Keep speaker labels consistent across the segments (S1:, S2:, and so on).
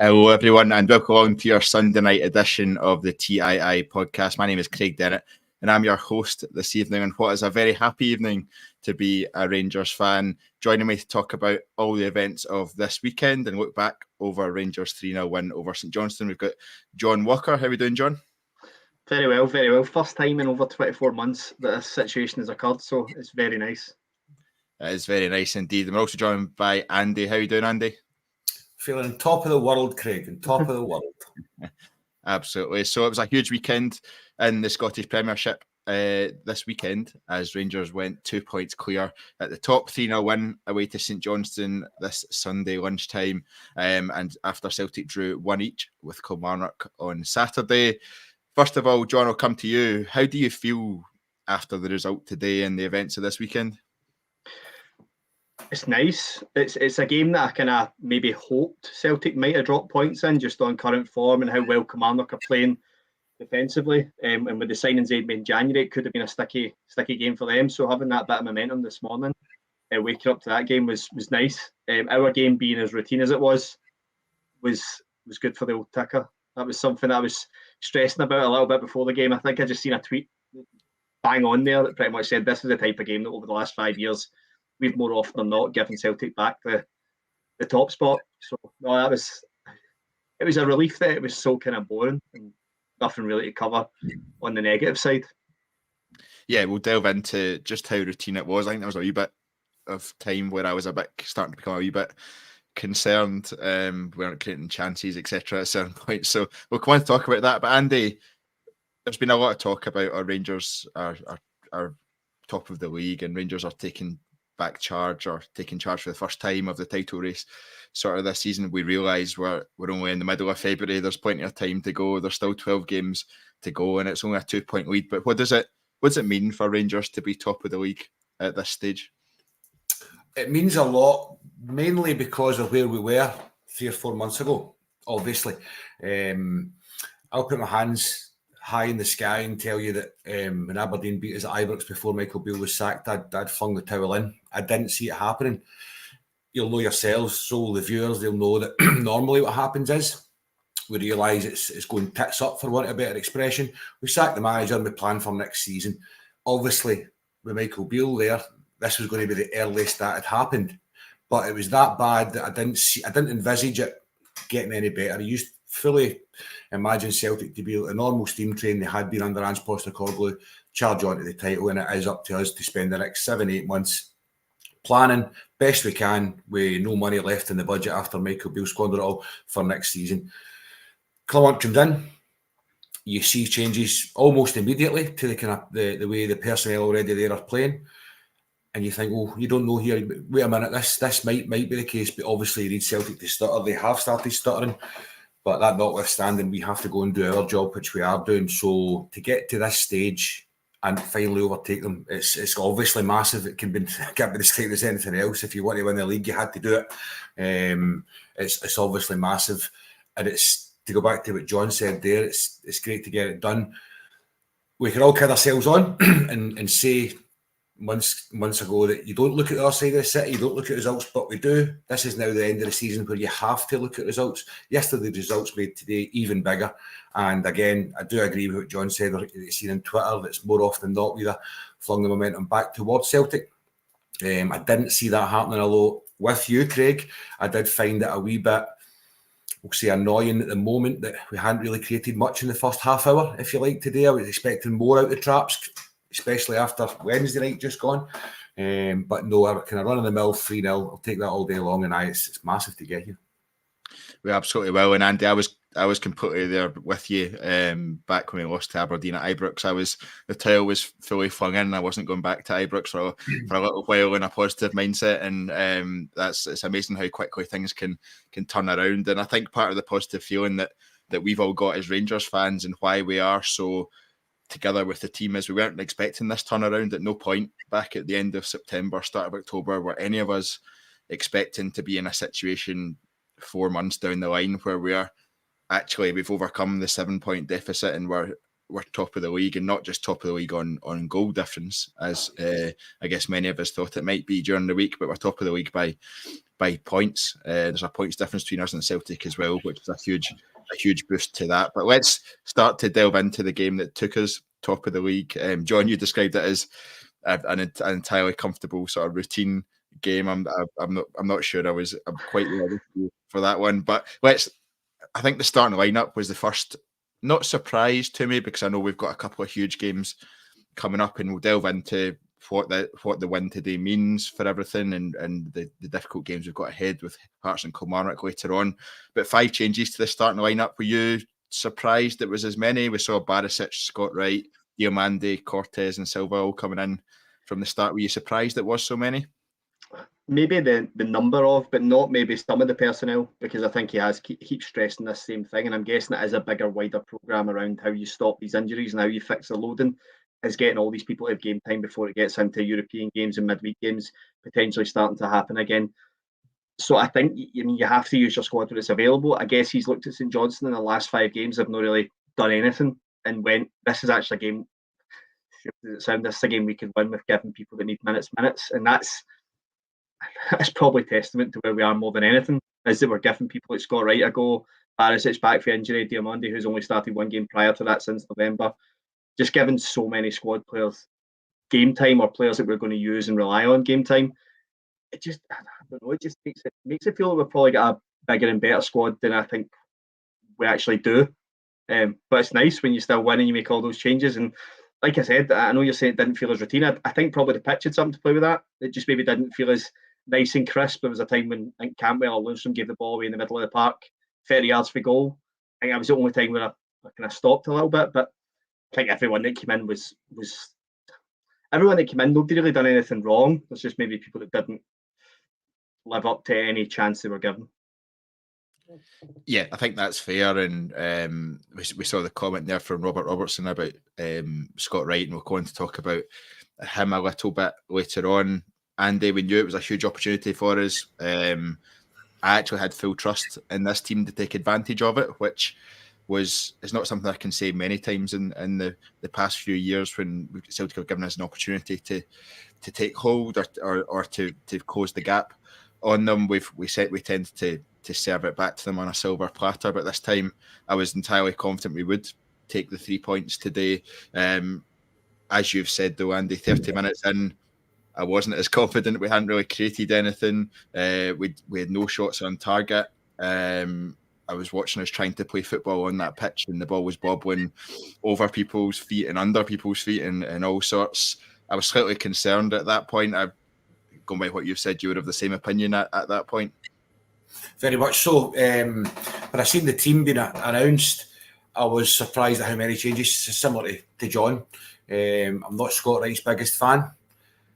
S1: Hello, everyone, and welcome along to your Sunday night edition of the TII podcast. My name is Craig Derritt, and I'm your host this evening. And what is a very happy evening to be a Rangers fan. Joining me to talk about all the events of this weekend and look back over Rangers 3-0 win over St Johnstone, we've got John Walker. How are we doing, John?
S2: Very well, very well. First time in over 24 months that this situation has occurred, so it's very nice.
S1: It is very nice indeed. And we're also joined by Andy. How are you doing, Andy?
S3: Feeling top of the world, Craig, and top of the world.
S1: Absolutely. So it was a huge weekend in the Scottish Premiership this weekend as Rangers went 2 points clear at the top. 3-0 win away to St Johnstone this Sunday lunchtime. And after Celtic drew 1 each with Kilmarnock on Saturday. First of all, John, I'll come to you. How do you feel after the result today and the events of this weekend?
S2: It's nice. It's a game that I kind of maybe hoped Celtic might have dropped points in just on current form and how well Kilmarnock are playing defensively. And with the signings they'd made in January, it could have been a sticky game for them. So having that bit of momentum this morning, waking up to that game was nice. Our game being as routine as it was good for the old ticker. That was something I was stressing about a little bit before the game. I think I just seen a tweet bang on there that pretty much said this is the type of game that over the last 5 years we've more often than not given Celtic back the top spot. So no, it was a relief that it was so kind of boring and nothing really to cover on the negative side.
S1: Yeah, we'll delve into just how routine it was. I think there was a wee bit of time where I was starting to become a wee bit concerned. We weren't creating chances, etc. at certain points. So we'll come on to talk about that. But Andy, there's been a lot of talk about our Rangers are top of the league and Rangers are taking charge for the first time of the title race sort of this season. We realise we're only in the middle of February. There's plenty of time to go. There's still 12 games to go and it's only a 2-point lead. But what does it mean for Rangers to be top of the league at this stage?
S3: It means a lot, mainly because of where we were 3 or 4 months ago, obviously. I'll put my hands high in the sky and tell you that when Aberdeen beat us at Ibrox before Michael Beale was sacked, I'd flung the towel in. I didn't see it happening. You'll know yourselves, so the viewers, they'll know that normally what happens is we realise it's going tits up, for want of a better expression. We sack the manager and we plan for next season. Obviously, with Michael Beale there, this was going to be the earliest that had happened. But it was that bad that I didn't envisage it getting any better. I used fully imagine Celtic to be a normal steam train they had been under Ange Postecoglou, charge on to the title, and it is up to us to spend the next 7-8 months planning best we can with no money left in the budget after Michael Beale squandered it all for next season. Kilmarnock comes in, you see changes almost immediately to the way the personnel already there are playing, and you think, well, you don't know here. Wait a minute, this might be the case, but obviously you need Celtic to stutter. They have started stuttering. But that notwithstanding, we have to go and do our job, which we are doing. So to get to this stage and finally overtake them, it's obviously massive. It can't be described as anything else. If you want to win the league, you had to do it. It's obviously massive. And it's, to go back to what John said there, it's great to get it done. We can all kid ourselves on and say months ago that you don't look at the other side of the city, you don't look at results, but we do. This is now the end of the season where you have to look at results. Yesterday's results made today even bigger. And again, I do agree with what John said, or you've seen on Twitter, that's more often than not we've flung the momentum back towards Celtic. I didn't see that happening, although with you, Craig, I did find it a wee bit, we'll say, annoying at the moment that we hadn't really created much in the first half hour, if you like, today. I was expecting more out of the traps, especially after Wednesday night just gone. But no, I kind of run-of-the-mill 3-0. I'll take that all day long, and it's massive to get here.
S1: We absolutely will. And Andy, I was completely there with you back when we lost to Aberdeen at Ibrox. The towel was fully flung in. I wasn't going back to Ibrox for a little while in a positive mindset, and it's amazing how quickly things can turn around. And I think part of the positive feeling that we've all got as Rangers fans and why we are so together with the team is we weren't expecting this turnaround. At no point back at the end of September, start of October, were any of us expecting to be in a situation 4 months down the line where we've overcome the 7-point deficit and we're we're top of the league, and not just top of the league on goal difference, as I guess many of us thought it might be during the week, but we're top of the league by points. There's a points difference between us and Celtic as well, which is a huge boost to that. But let's start to delve into the game that took us top of the league. John, you described it as an entirely comfortable sort of routine game. I'm not sure I'm quite ready for that one, but I think the starting lineup was the first, not surprise to me, because I know we've got a couple of huge games coming up, and we'll delve into what the win today means for everything, and the difficult games we've got ahead with Hearts and Kilmarnock later on. But 5 changes to the starting lineup. Were you surprised it was as many? We saw Barisic, Scott Wright, Diomande, Cortez and Silva all coming in from the start. Were you surprised it was so many?
S2: Maybe the number of, but not maybe some of the personnel, because I think he has keep stressing this same thing, and I'm guessing it is a bigger, wider programme around how you stop these injuries and how you fix the loading, is getting all these people to have game time before it gets into European games and midweek games potentially starting to happen again. So I think you have to use your squad when it's available. I guess he's looked at St Johnstone in the last 5 games, have not really done anything, and went, this is actually a game, this is a game we can win with giving people that need minutes, and that's probably testament to where we are more than anything, is that we're giving people like Scott Wright a go, Barisic back for injury, Diomande, who's only started 1 game prior to that since November, just giving so many squad players game time, or players that we're going to use and rely on game time. It just, I don't know, it just makes it feel like we've probably got a bigger and better squad than I think we actually do. But it's nice when you still win and you make all those changes. And like I said, I know you're saying it didn't feel as routine. I think probably the pitch had something to play with that. It just maybe didn't feel as nice and crisp. There was a time when I think Campbell or Lundstrom gave the ball away in the middle of the park, 30 yards for goal. I think that was the only time where I kind of stopped a little bit. But I think everyone that came in was everyone that came in, nobody really done anything wrong. There's just maybe people that didn't live up to any chance they were given.
S1: Yeah, I think that's fair, and we saw the comment there from Robert Robertson about Scott Wright, and we'll go on to talk about him a little bit later on. Andy, we knew it was a huge opportunity for us. I actually had full trust in this team to take advantage of it, which is not something I can say many times in the past few years, when Celtic have given us an opportunity to take hold or to close the gap on them. We tend to serve it back to them on a silver platter, but this time I was entirely confident we would take the 3 points today. As you've said though, Andy, 30 minutes in, I wasn't as confident. We hadn't really created anything. We had no shots on target. I was watching us trying to play football on that pitch, and the ball was bobbling over people's feet and under people's feet and all sorts. I was slightly concerned at that point. Going by what you've said, you would have the same opinion at that point.
S3: Very much so. When I seen the team being announced, I was surprised at how many changes, similar to John. I'm not Scott Wright's biggest fan.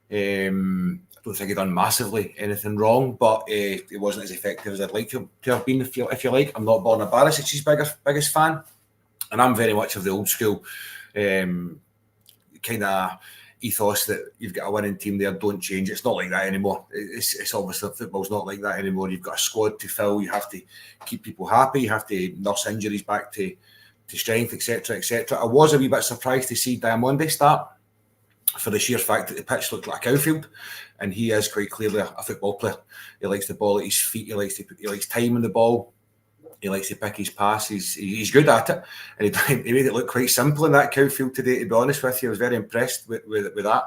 S3: I don't think he'd done massively anything wrong, but it wasn't as effective as I'd like to have been, if you like. I'm not Borna Barisic's biggest fan, and I'm very much of the old school kind of ethos that you've got a winning team there, don't change. It's not like that anymore. It's obviously football's not like that anymore. You've got a squad to fill, you have to keep people happy, you have to nurse injuries back to strength, etc, etc. I was a wee bit surprised to see Diomande start, for the sheer fact that the pitch looked like a cowfield, and he is quite clearly a football player. He likes the ball at his feet, he likes timing the ball, he likes to pick his pass, he's good at it, and he made it look quite simple in that cowfield today, to be honest with you. I was very impressed with that.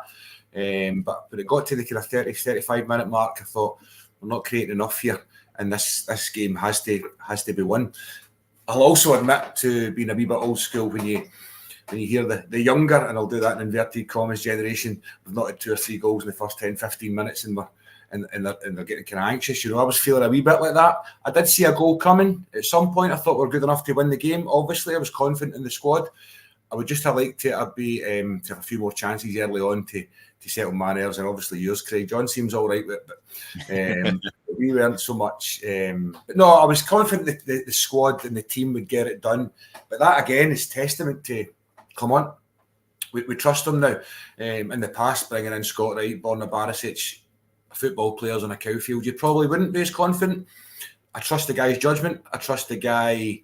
S3: But when it got to the kind of 30-35 minute mark, I thought, we're not creating enough here, and this game has to be won. I'll also admit to being a wee bit old school when you hear the younger, and I'll do that in inverted commas, generation, we've not had 2 or 3 goals in the first 10-15 minutes, and they're getting kind of anxious. I was feeling a wee bit like that. I did see a goal coming at some point. I thought we were good enough to win the game. Obviously, I was confident in the squad. I would just have liked to have a few more chances early on to settle my nerves, and obviously yours, Craig. John seems all right with it, but we weren't so much. But no, I was confident that the squad and the team would get it done. But that again is testament to, come on, we trust them now. In the past, bringing in Scott Wright, Borna Barisic, football players on a cowfield, you probably wouldn't be as confident. I trust the guy's judgment. I trust the guy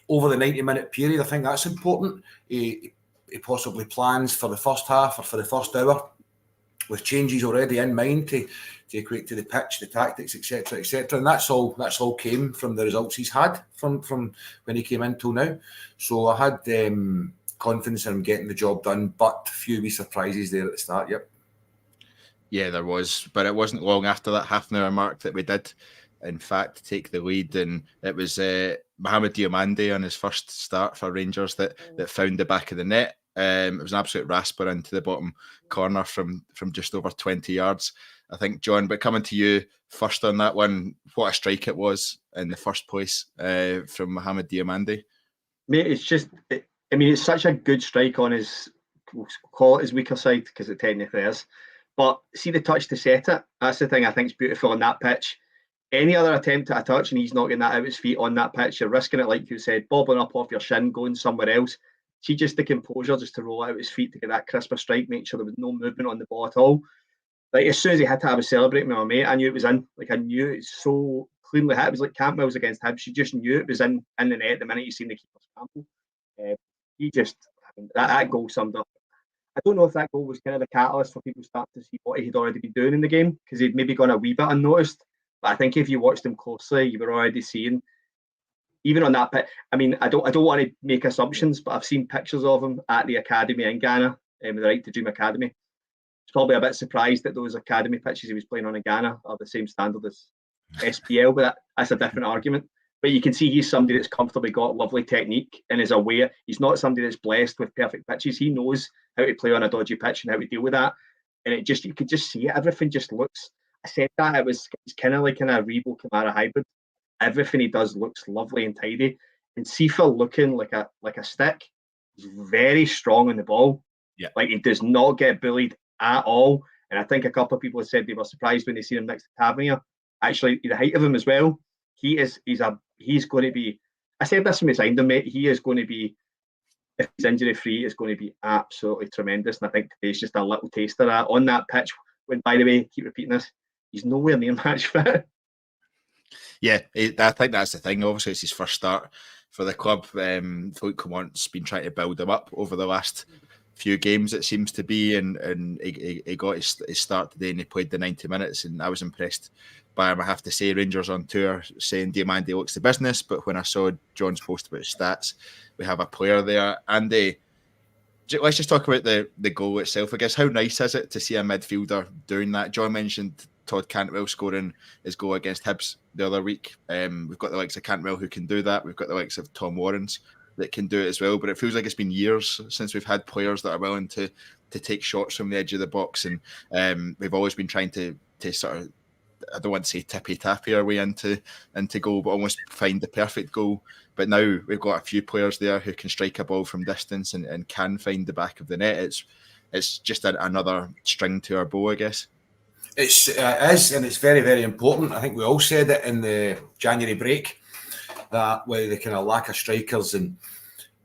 S3: over the 90-minute period. I think that's important. He possibly plans for the first half or for the first hour with changes already in mind to equate to the pitch, the tactics, etc., etc. And that's all came from the results he's had from when he came in till now. So I had confidence in him getting the job done, but a few wee surprises there at the start. Yep.
S1: Yeah, there was, but it wasn't long after that half-an-hour mark that we did, in fact, take the lead, and it was Mohamed Diomande on his first start for Rangers that found the back of the net. It was an absolute rasper into the bottom corner from just over 20 yards, I think, John. But coming to you first on that one, what a strike it was in the first place from Mohamed Diomande.
S2: Mate, it's just, it's such a good strike on his, we'll call it his weaker side, because it technically is. But see the touch to set it. That's the thing I think is beautiful on that pitch. Any other attempt at a touch and he's not getting that out his feet on that pitch, you're risking it, like you said, bobbling up off your shin, going somewhere else. See just the composure just to roll out his feet to get that crisper strike, make sure there was no movement on the ball at all. Like as soon as he hit it, I was celebrating with my mate. I knew it was in. Like I knew it so cleanly hit. It was like Campbell's against Hibs. You just knew it was in the net the minute you seen the keeper's Campbell. He just, that goal summed up. I don't know if that goal was kind of the catalyst for people starting to see what he had already been doing in the game, because he'd maybe gone a wee bit unnoticed. But I think if you watched him closely, you were already seeing, even on that pitch. I don't want to make assumptions, but I've seen pictures of him at the academy in Ghana, with the Right to Dream Academy. I was probably a bit surprised that those academy pitches he was playing on in Ghana are the same standard as SPL, but that's a different argument. But you can see he's somebody that's comfortably got lovely technique and is aware. He's not somebody that's blessed with perfect pitches. He knows how to play on a dodgy pitch and how to deal with that. And it just, you could just see it. Everything just looks, I said that, it's kind of like in a Rebo Kamara hybrid. Everything he does looks lovely and tidy. And Sifa looking like a stick. He's very strong on the ball.
S1: Yeah. Like
S2: he does not get bullied at all. And I think a couple of people have said they were surprised when they seen him next to Tavernier. Actually, the height of him as well. He's going to be, I said this when we signed him, mate, he is going to be, if he's injury free, is going to be absolutely tremendous. And I think today's just a little taste of that on that pitch. When, by the way, keep repeating this, he's nowhere near match fit.
S1: Yeah, I think that's the thing. Obviously, it's his first start for the club. Philippe Clement's been trying to build him up over the last few games, it seems to be, and he got his start today and he played the 90 minutes, and I was impressed by him. I have to say, Rangers on tour saying Diomande looks the business, but when I saw John's post about his stats, we have a player there. And let's just talk about the goal itself. I guess, how nice is it to see a midfielder doing that? John mentioned Todd Cantwell scoring his goal against Hibs the other week. We've got the likes of Cantwell who can do that. We've got the likes of Tom Warrens that can do it as well. But it feels like it's been years since we've had players that are willing to take shots from the edge of the box. And we've always been trying to sort of, I don't want to say tippy-tappy our way into goal, but almost find the perfect goal. But now we've got a few players there who can strike a ball from distance and can find the back of the net. It's just another string to our bow, I guess.
S3: It is, and it's very, very important. I think we all said it in the January break, that with the kind of lack of strikers and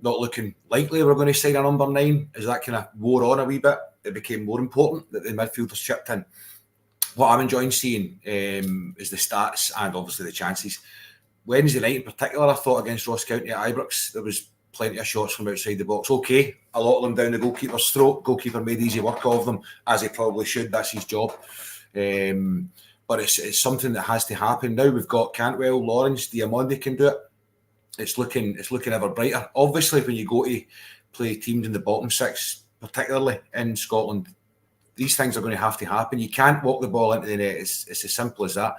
S3: not looking likely we're going to sign a number 9, as that kind of wore on a wee bit, it became more important that the midfielders chipped in. What I'm enjoying seeing is the stats and obviously the chances. Wednesday night in particular, I thought against Ross County at Ibrox, there was plenty of shots from outside the box. Okay, a lot of them down the goalkeeper's throat. Goalkeeper made easy work of them, as he probably should. That's his job. But it's something that has to happen. Now we've got Cantwell, Lawrence, Diomande can do it. It's looking ever brighter. Obviously, when you go to play teams in the bottom 6, particularly in Scotland, these things are going to have to happen. You can't walk the ball into the net. It's as simple as that.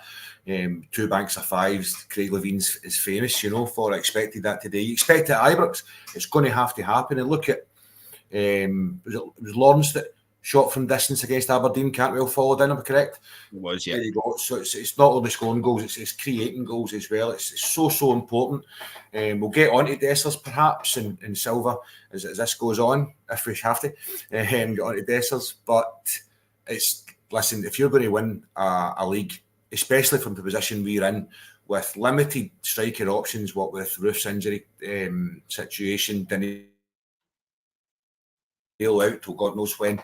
S3: 2 banks of 5s. Craig Levine's is famous, for. I expected that today. You expect it at Ibrox. It's going to have to happen. And look at, it was Lawrence that shot from distance against Aberdeen. Cantwell followed in, am I correct?
S1: It was, yeah.
S3: There you go. So it's not only scoring goals, it's creating goals as well. It's so important. We'll get on to Dessers perhaps and Silva as this goes on, if we have to, get on to Dessers. But listen, if you're going to win a league, especially from the position we're in, with limited striker options, what with Roof's injury situation, didn't bail out till God knows when,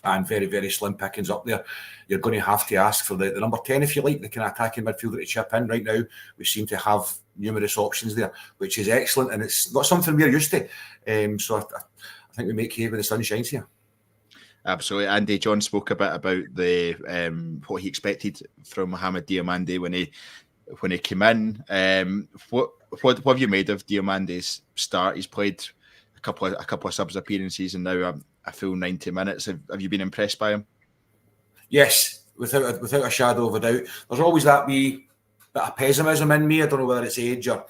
S3: and very, very slim pickings up there, you're going to have to ask for the number 10, if you like, the kind of attacking midfielder to chip in. Right now, we seem to have numerous options there, which is excellent, and it's not something we're used to. So I think we make hay when the sun shines here.
S1: Absolutely. Andy, John spoke a bit about the what he expected from Mohamed Diomande when he came in. What have you made of Diomande's start? He's played a couple of subs appearances and now a full 90 minutes. Have you been impressed by him?
S3: Yes, without a shadow of a doubt. There's always that wee bit of pessimism in me. I don't know whether it's age or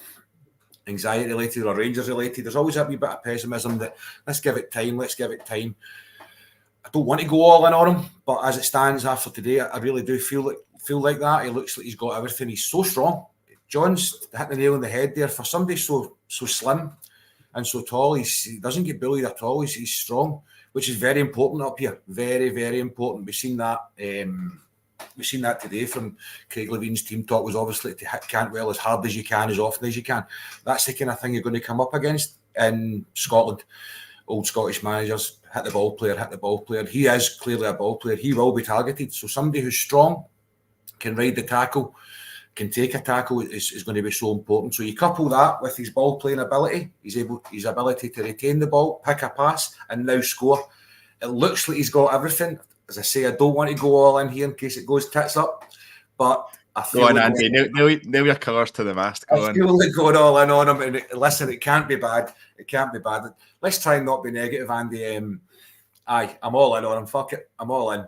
S3: anxiety related or Rangers related. There's always that wee bit of pessimism that let's give it time. I don't want to go all in on him, but as it stands after today, I really do feel like that. He looks like he's got everything. He's so strong. John's hit the nail on the head there. For somebody so slim and so tall, he doesn't get bullied at all. He's strong, which is very important up here. Very, very important. We've seen that. We've seen that today from Craig Levine's team talk was obviously to hit Cantwell as hard as you can, as often as you can. That's the kind of thing you're going to come up against in Scotland. Old Scottish managers, hit the ball player. He is clearly a ball player. He will be targeted. So somebody who's strong, can ride the tackle, can take a tackle is going to be so important. So you couple that with his ball playing ability, his ability to retain the ball, pick a pass, and now score. It looks like he's got everything. As I say, I don't want to go all in here in case it goes tits up, but I feel
S1: go on, Andy. Nail your colours to the mast.
S3: I feel like going all in on him. And listen, it can't be bad. It can't be bad. Let's try and not be negative, Andy. I'm all in on him. Fuck it. I'm all in.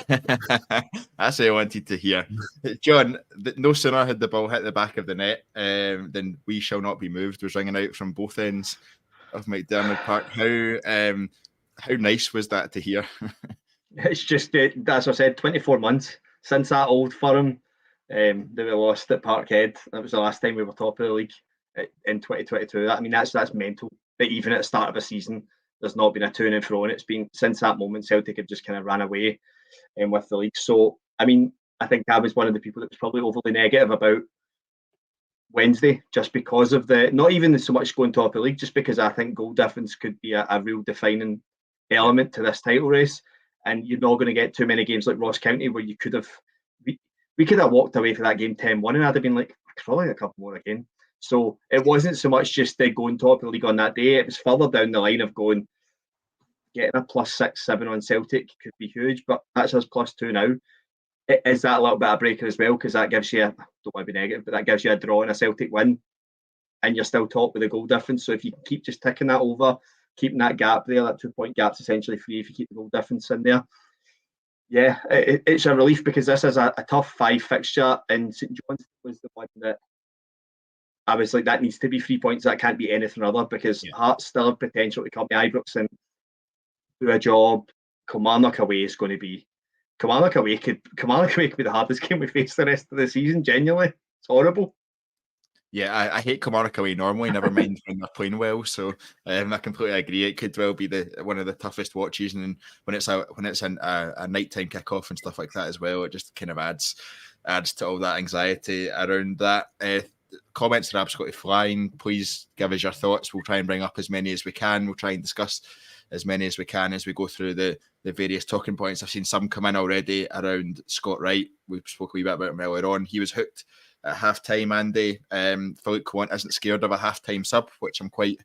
S1: That's what I wanted to hear. John, no sooner had the ball hit the back of the net than "We Shall Not Be Moved" was ringing out from both ends of McDiarmid Park. How nice was that to hear?
S2: It's just, as I said, 24 months since that old firm that we lost at Parkhead. That was the last time we were top of the league in 2022. I mean, that's mental. But even at the start of a season, there's not been a to and fro, and it's been since that moment Celtic have just kind of ran away with the league. So, I mean, I think I was one of the people that was probably overly negative about Wednesday, just because of not even so much going top of the league, just because I think goal difference could be a real defining element to this title race. And you're not going to get too many games like Ross County where you could have, we could have walked away from that game 10-1 and I'd have been like, I could probably a couple more again. So it wasn't so much just going top of the league on that day. It was further down the line of getting a +6, 7 on Celtic could be huge, but that's us +2 now. Is that a little bit of a breaker as well? Because that gives you, I don't want to be negative, but that gives you a draw and a Celtic win, and you're still top with a goal difference. So if you keep just ticking that over, keeping that gap there, that 2-point gap's essentially free if you keep the goal difference in there. Yeah, it's a relief because this is a tough 5 fixture, and St Johnstone was the one that I was like, that needs to be 3 points. That can't be anything other, because Hearts still have potential to come to Ibrox and do a job. Kilmarnock away is going to be Kilmarnock away could be the hardest game we face the rest of the season. Genuinely, it's horrible.
S1: Yeah, I hate Kilmarnock away normally, never mind when they're playing well. So I completely agree. It could well be one of the toughest watches, and when it's a nighttime kickoff and stuff like that as well, it just kind of adds to all that anxiety around that. Comments are absolutely flying. Please give us your thoughts. We'll try and bring up as many as we can. We'll try and discuss as many as we can as we go through the various talking points. I've seen some come in already around Scott Wright. We spoke a wee bit about him earlier on. He was hooked at half-time, Andy. Philippe Quant isn't scared of a half-time sub, which I'm quite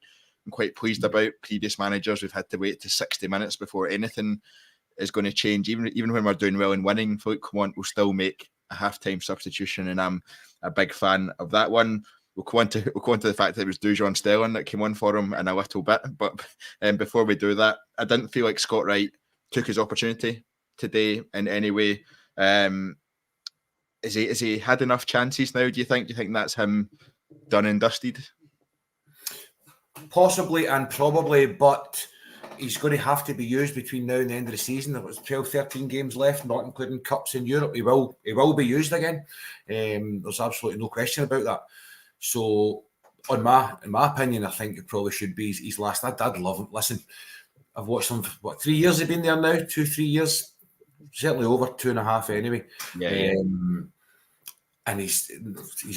S1: pleased about. Previous managers, we've had to wait to 60 minutes before anything is going to change. Even when we're doing well and winning, Philippe Quant will still make a half-time substitution, and I'm a big fan of that one. We'll go on to the fact that it was Dujon Stelling that came on for him in a little bit, but before we do that, I didn't feel like Scott Wright took his opportunity today in any way. Is he had enough chances now, do you think? Do you think that's him done and dusted?
S3: Possibly and probably, but he's going to have to be used between now and the end of the season. There was 12, 13 games left, not including cups in Europe. He will be used again. There's absolutely no question about that. So, in my opinion, I think it probably should be his last. I'd love him. Listen, I've watched him for 3 years. He's been there now, 2-3 years, certainly over 2.5 anyway.
S1: Yeah.
S3: And his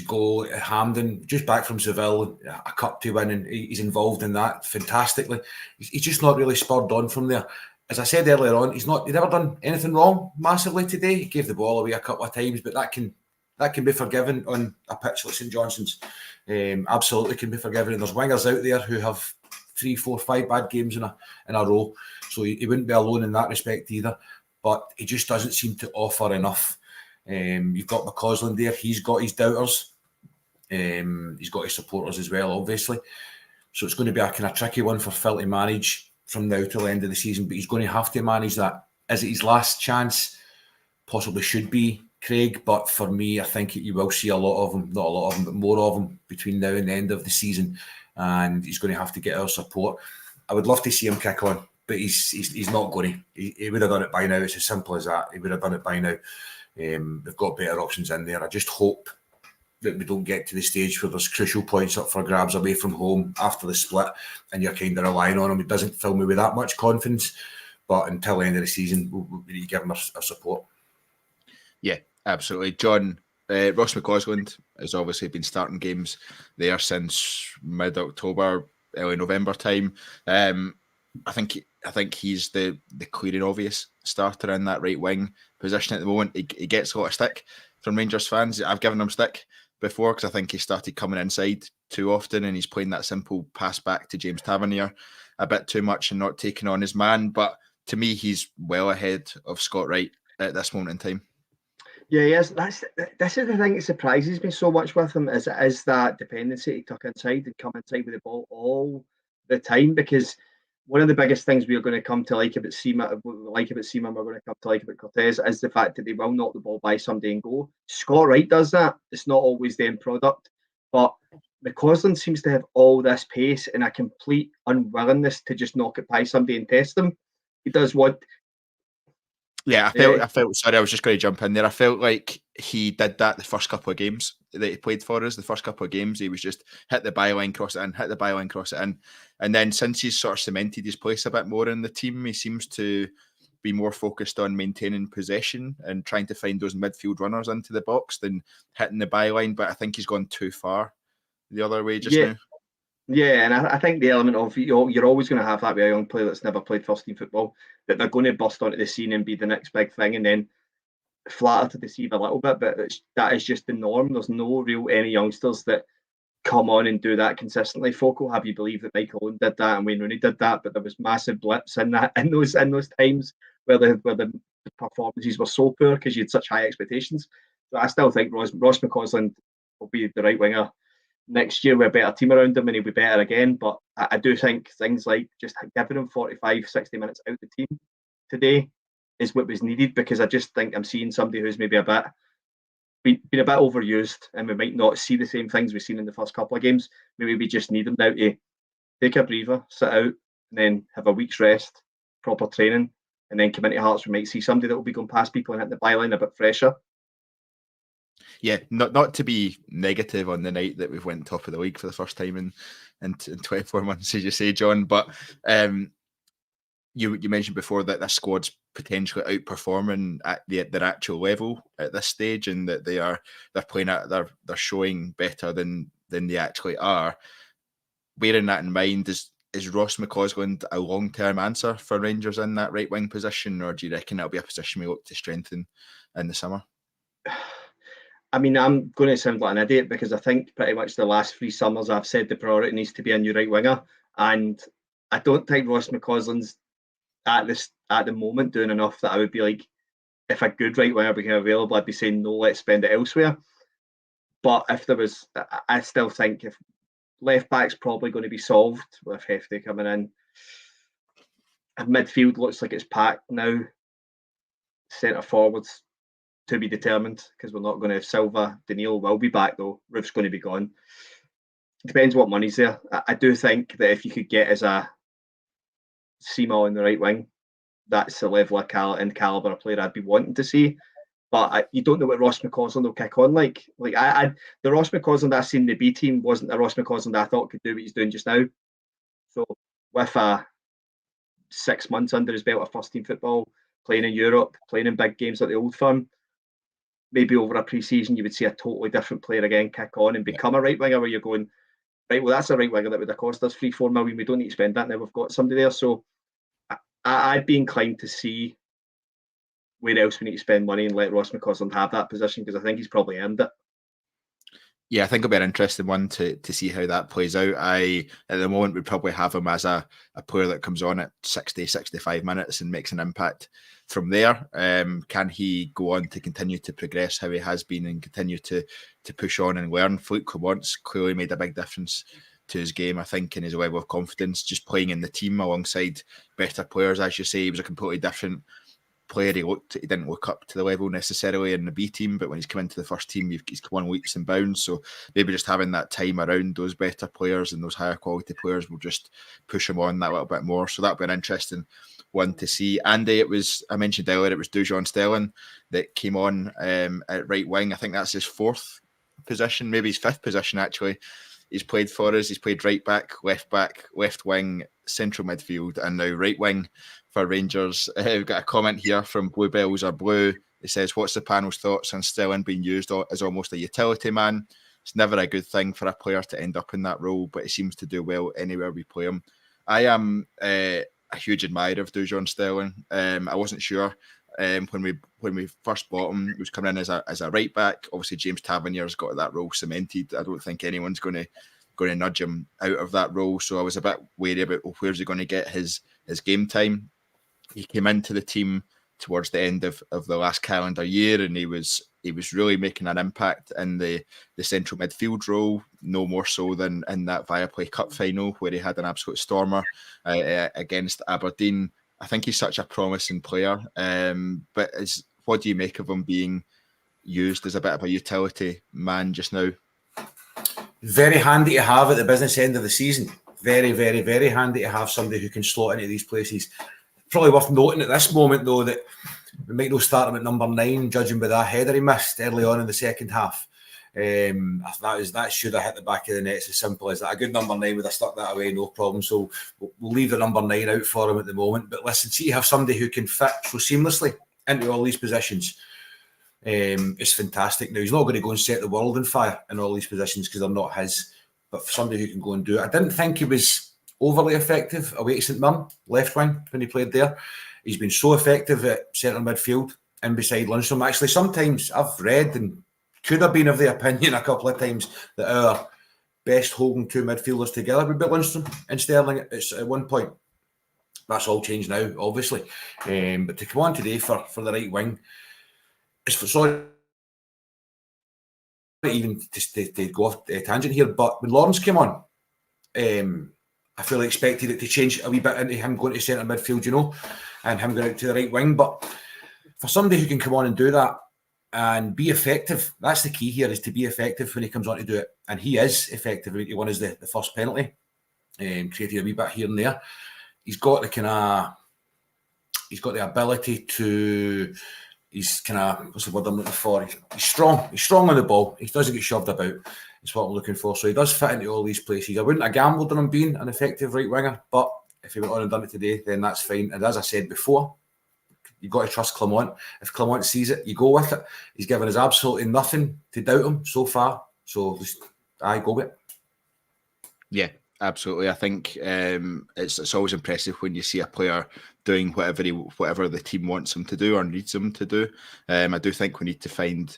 S3: goal at Hampden, just back from Seville, a cup to win, and he's involved in that fantastically. He's just not really spurred on from there. As I said earlier on, he's never done anything wrong massively today. He gave the ball away a couple of times, but that can That can be forgiven on a pitch like St Johnstone's. Absolutely can be forgiven. And there's wingers out there who have 3, 4, 5 bad games in a row. So he wouldn't be alone in that respect either. But he just doesn't seem to offer enough. You've got McCausland there. He's got his doubters. He's got his supporters as well, obviously. So it's going to be a kind of tricky one for Phil to manage from now till the end of the season. But he's going to have to manage that. Is it his last chance? Possibly should be, Craig. But for me, I think you will see a lot of them. Not a lot of them, but more of them between now and the end of the season. And he's going to have to get our support. I would love to see him kick on, but he's not going to. He would have done it by now. It's as simple as that. He would have done it by now. They've got better options in there. I just hope that we don't get to the stage where there's crucial points up for grabs away from home after the split and you're kind of relying on him. It doesn't fill me with that much confidence, but until the end of the season, we need to give him our support.
S1: Yeah, absolutely. John, Ross McCausland has obviously been starting games there since mid-October, early November time. I think he's the clear and obvious starter in that right wing position at the moment. He gets a lot of stick from Rangers fans. I've given him stick before because I think he started coming inside too often and he's playing that simple pass back to James Tavernier a bit too much and not taking on his man. But to me, he's well ahead of Scott Wright at this moment in time.
S2: Yeah, yes. This is the thing that surprises me so much with him is that dependency to tuck inside and come inside with the ball all the time. Because one of the biggest things we are going to come to like about Seaman, we're going to come to like about Cortez is the fact that they will knock the ball by somebody and go. Scott Wright does that. It's not always the end product, but McCausland seems to have all this pace and a complete unwillingness to just knock it by somebody and test them. He does what.
S1: Yeah, I felt. Sorry, I was just going to jump in there. I felt like he did that the first couple of games that he played for us. The first couple of games, he was just hit the byline, cross it in, hit the byline, cross it in, and then since he's sort of cemented his place a bit more in the team, he seems to be more focused on maintaining possession and trying to find those midfield runners into the box than hitting the byline. But I think he's gone too far the other way just now.
S2: Yeah, and I think the element of you're always going to have that with a young player that's never played first team football, that they're going to bust onto the scene and be the next big thing and then flatter to deceive a little bit, but that is just the norm. There's no real any youngsters that come on and do that consistently. Folk will have you believe that Michael Owen did that and Wayne Rooney did that, but there was massive blips in those times where the performances were so poor because you had such high expectations. So I still think Ross McCausland will be the right winger next year with a better team around him and he'll be better again. But I do think things like just giving him 45, 60 minutes out of the team today is what was needed, because I just think I'm seeing somebody who's maybe been a bit overused and we might not see the same things we've seen in the first couple of games. Maybe we just need him now to take a breather, sit out and then have a week's rest, proper training, and then come into Hearts. We might see somebody that will be going past people and hitting the byline a bit fresher.
S1: Yeah, not to be negative on the night that we've went top of the league for the first time in 24 months, as you say, John. But you mentioned before that this squad's potentially outperforming at their actual level at this stage, and that they're playing at they're showing better than they actually are. Bearing that in mind, is Ross McCausland a long-term answer for Rangers in that right wing position, or do you reckon that'll be a position we look to strengthen in the summer?
S2: I mean, I'm going to sound like an idiot because I think pretty much the last 3 summers I've said the priority needs to be a new right winger, and I don't think Ross McCausland's at the moment doing enough that I would be like, if a good right winger became available, I'd be saying no, let's spend it elsewhere. But if there was, I still think if left back's probably going to be solved with Hefty coming in. And midfield looks like it's packed now. Centre forwards to be determined, because we're not going to have Silva. Daniil will be back though. Roof's going to be gone. Depends what money's there. I do think that if you could get as a Seema on the right wing, that's the level of calibre of player I'd be wanting to see. But you don't know what Ross McCausland will kick on like. Like the Ross McCausland I seen in the B team wasn't the Ross McCausland I thought could do what he's doing just now. So with 6 months under his belt of first team football, playing in Europe, playing in big games at the Old Firm, maybe over a pre-season you would see a totally different player again kick on and become a right winger, where you're going, right, well, that's a right winger that would have cost us 3-4 million. We don't need to spend that now. We've got somebody there. So I'd be inclined to see where else we need to spend money and let Ross McCausland have that position, because I think he's probably earned it.
S1: Yeah, I think it'll be an interesting one to see how that plays out. At the moment, we probably have him as a player that comes on at 60, 65 minutes and makes an impact from there. Can he go on to continue to progress how he has been and continue to push on and learn? Philippe Clement's clearly made a big difference to his game, I think, in his level of confidence, just playing in the team alongside better players. As you say, he was a completely different player. He didn't look up to the level necessarily in the B team, but when he's come into the first team, he's come on leaps and bounds. So maybe just having that time around those better players and those higher quality players will just push him on that little bit more. So that'll be an interesting one to see. Andy, I mentioned earlier, it was Dujon Sterling that came on at right wing. I think that's his fourth position, maybe his fifth position actually. He's played for us. He's played right back, left wing, central midfield, and now right wing for Rangers. We've got a comment here from Bluebells Are Blue. It says, what's the panel's thoughts on Sterling being used as almost a utility man? It's never a good thing for a player to end up in that role, but he seems to do well anywhere we play him. I am a huge admirer of Dujon Sterling. I wasn't sure when we first bought him, he was coming in as a right back. Obviously, James Tavernier's got that role cemented. I don't think anyone's going to nudge him out of that role. So I was a bit wary about where's he going to get his game time. He came into the team towards the end of the last calendar year, and he was really making an impact in the central midfield role, no more so than in that Viaplay Cup final where he had an absolute stormer against Aberdeen. I think he's such a promising player, but what do you make of him being used as a bit of a utility man just now?
S3: Very handy to have at the business end of the season. Very, very, very handy to have somebody who can slot into these places. Probably worth noting at this moment, though, that we might not start him at number 9, judging by that header he missed early on in the second half. That should have hit the back of the net. It's as simple as that. A good number 9 would have stuck that away, no problem. So we'll leave the number 9 out for him at the moment. But listen, see, you have somebody who can fit so seamlessly into all these positions. It's fantastic. Now, he's not going to go and set the world on fire in all these positions because they're not his. But for somebody who can go and do it, I didn't think he was overly effective away to St Mirren, left wing, when he played there. He's been so effective at centre midfield and beside Lundstrom. Actually, sometimes I've read and could have been of the opinion a couple of times that our best holding two midfielders together would be Lundstrom and Sterling at one point. That's all changed now, obviously. But to come on today for the right wing, it's for sorry even to go off a tangent here, but when Lawrence came on, I fully expected it to change a wee bit into him going to centre midfield, and him going out to the right wing. But for somebody who can come on and do that and be effective, that's the key here, is to be effective when he comes on to do it. And he is effective. He won the first penalty, created a wee bit here and there. He's got the ability to. He's what's the word I'm looking for? He's strong. He's strong on the ball. He doesn't get shoved about. It's what I'm looking for. So he does fit into all these places. I wouldn't have gambled on him being an effective right winger, but if he went on and done it today, then that's fine. And as I said before, you've got to trust Clement. If Clement sees it, you go with it. He's given us absolutely nothing to doubt him so far. So I go with it.
S1: Yeah, absolutely. I think it's always impressive when you see a player doing whatever the team wants him to do or needs him to do. I do think we need to find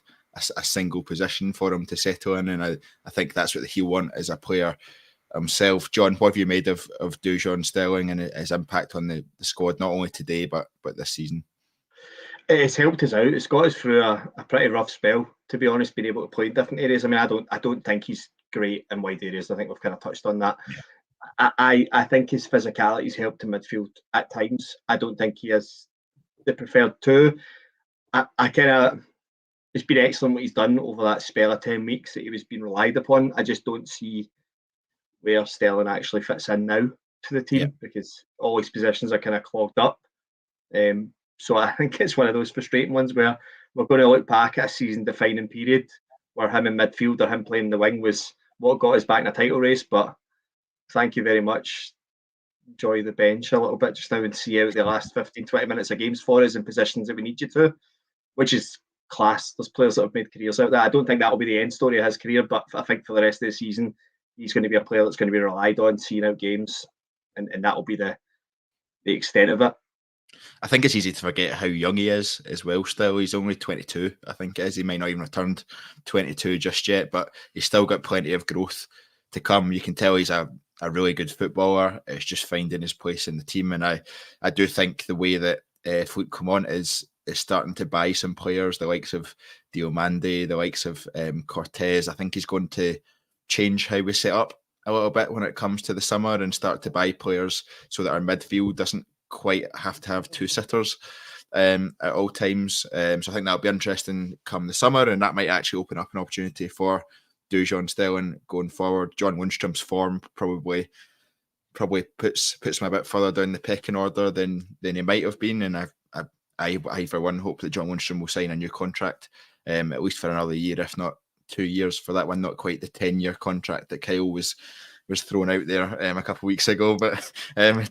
S1: a single position for him to settle in, and I think that's what he'll want as a player himself. John, what have you made of Dujon Sterling and his impact on the squad, not only today but this season?
S2: It's helped us out. It's got us through a pretty rough spell, to be honest, being able to play in different areas. I mean, I don't think he's great in wide areas. I think we've kind of touched on that. Yeah. I think his physicality's helped in midfield at times. I don't think he is the preferred two. It's been excellent what he's done over that spell of 10 weeks that he was being relied upon. I just don't see where Sterling actually fits in now to the team, because all his positions are kind of clogged up. So I think it's one of those frustrating ones where we're going to look back at a season-defining period where him in midfield or him playing the wing was what got us back in a title race. But thank you very much. Enjoy the bench a little bit just now and see out the last 15, 20 minutes of games for us in positions that we need you to, which is class. There's players that have made careers out there. I don't think that'll be the end story of his career, but I think for the rest of the season, he's going to be a player that's going to be relied on, seeing out games, and that'll be the extent of it.
S1: I think it's easy to forget how young he is as well. Still, he's only 22. I think it is. He might not even have turned 22 just yet, but he's still got plenty of growth to come. You can tell he's a really good footballer. It's just finding his place in the team, and I do think the way that Philippe Clement is starting to buy some players, the likes of Diomande, the likes of Cortez. I think he's going to change how we set up a little bit when it comes to the summer and start to buy players so that our midfield doesn't quite have to have two sitters at all times. So I think that'll be interesting come the summer, and that might actually open up an opportunity for Dujon Stelling going forward. John Lundstrom's form probably puts him a bit further down the pecking order than he might have been, and I for one hope that John Lundstrom will sign a new contract, at least for another year, if not 2 years for that one. Not quite the 10-year contract that Kyle was thrown out there a couple of weeks ago, but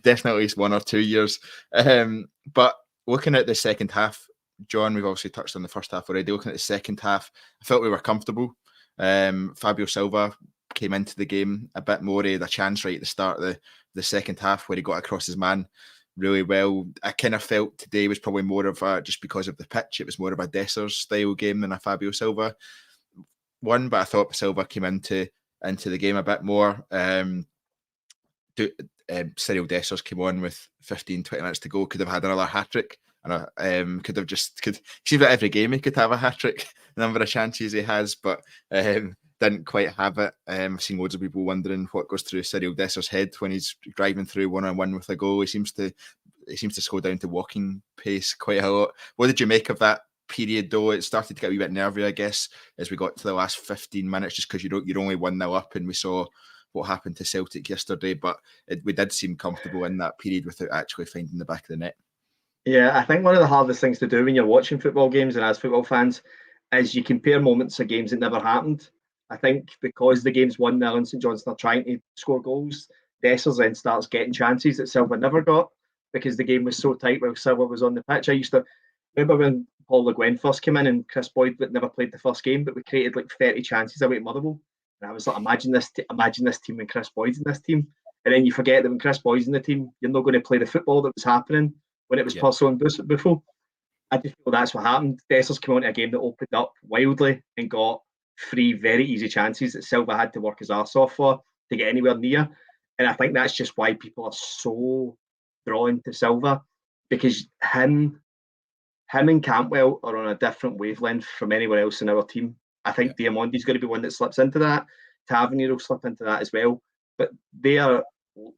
S1: definitely 1 or 2 years. But looking at the second half, John, we've obviously touched on the first half already. Looking at the second half, I felt we were comfortable. Fabio Silva came into the game a bit more. He had a chance right at the start of the second half where he got across his man really well. I kind of felt today was probably more of a, just because of the pitch, it was more of a Dessers style game than a Fabio Silva one, but I thought Silva came into the game a bit more. Cyril Dessers came on with 15, 20 minutes to go, could have had another hat-trick, and could seems like every game he could have a hat-trick, the number of chances he has, but didn't quite have it. I've seen loads of people wondering what goes through Cyril Dessers' head when he's driving through one-on-one with a goal. He seems to slow down to walking pace quite a lot. What did you make of that period, though? It started to get a wee bit nervy, I guess, as we got to the last 15 minutes, just because you're only 1-0 up, and we saw what happened to Celtic yesterday, but we did seem comfortable in that period without actually finding the back of the net.
S2: Yeah, I think one of the hardest things to do when you're watching football games and as football fans is you compare moments of games that never happened. I think because the game's 1-0 and St Johnstone are trying to score goals, Dessers then starts getting chances that Silva never got because the game was so tight while Silva was on the pitch. I used to remember when Paul Le Guen first came in and Chris Boyd never played the first game, but we created like 30 chances away at Motherwell. And I was like, imagine this team when Chris Boyd's in this team. And then you forget that when Chris Boyd's in the team, you're not going to play the football that was happening when it was Purcell and Buffon. I just feel that's what happened. Dessers came onto a game that opened up wildly and got 3 very easy chances that Silva had to work his arse off for to get anywhere near. And I think that's just why people are so drawn to Silva, because him and Cantwell are on a different wavelength from anyone else in our team. I think Diamonde's going to be one that slips into that. Tavernier will slip into that as well. But there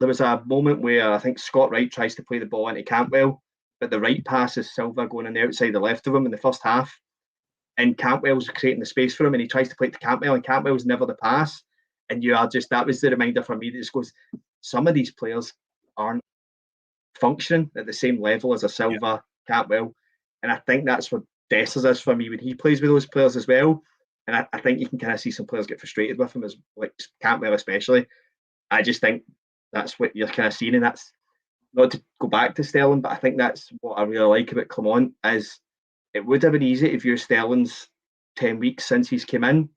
S2: was a moment where I think Scott Wright tries to play the ball into Cantwell, but the right pass is Silva going on the outside the left of him in the first half. And Cantwell's creating the space for him, and he tries to play it to Cantwell, and Cantwell's never the pass. And that was the reminder for me that just goes, some of these players aren't functioning at the same level as a Silva, Cantwell. And I think that's what Dessers is for me when he plays with those players as well. And I think you can kind of see some players get frustrated with him, as like Cantwell especially. I just think that's what you're kind of seeing, and that's not to go back to Stelling, but I think that's what I really like about Clement is it would have been easy to view Stelling's 10 weeks since he's come in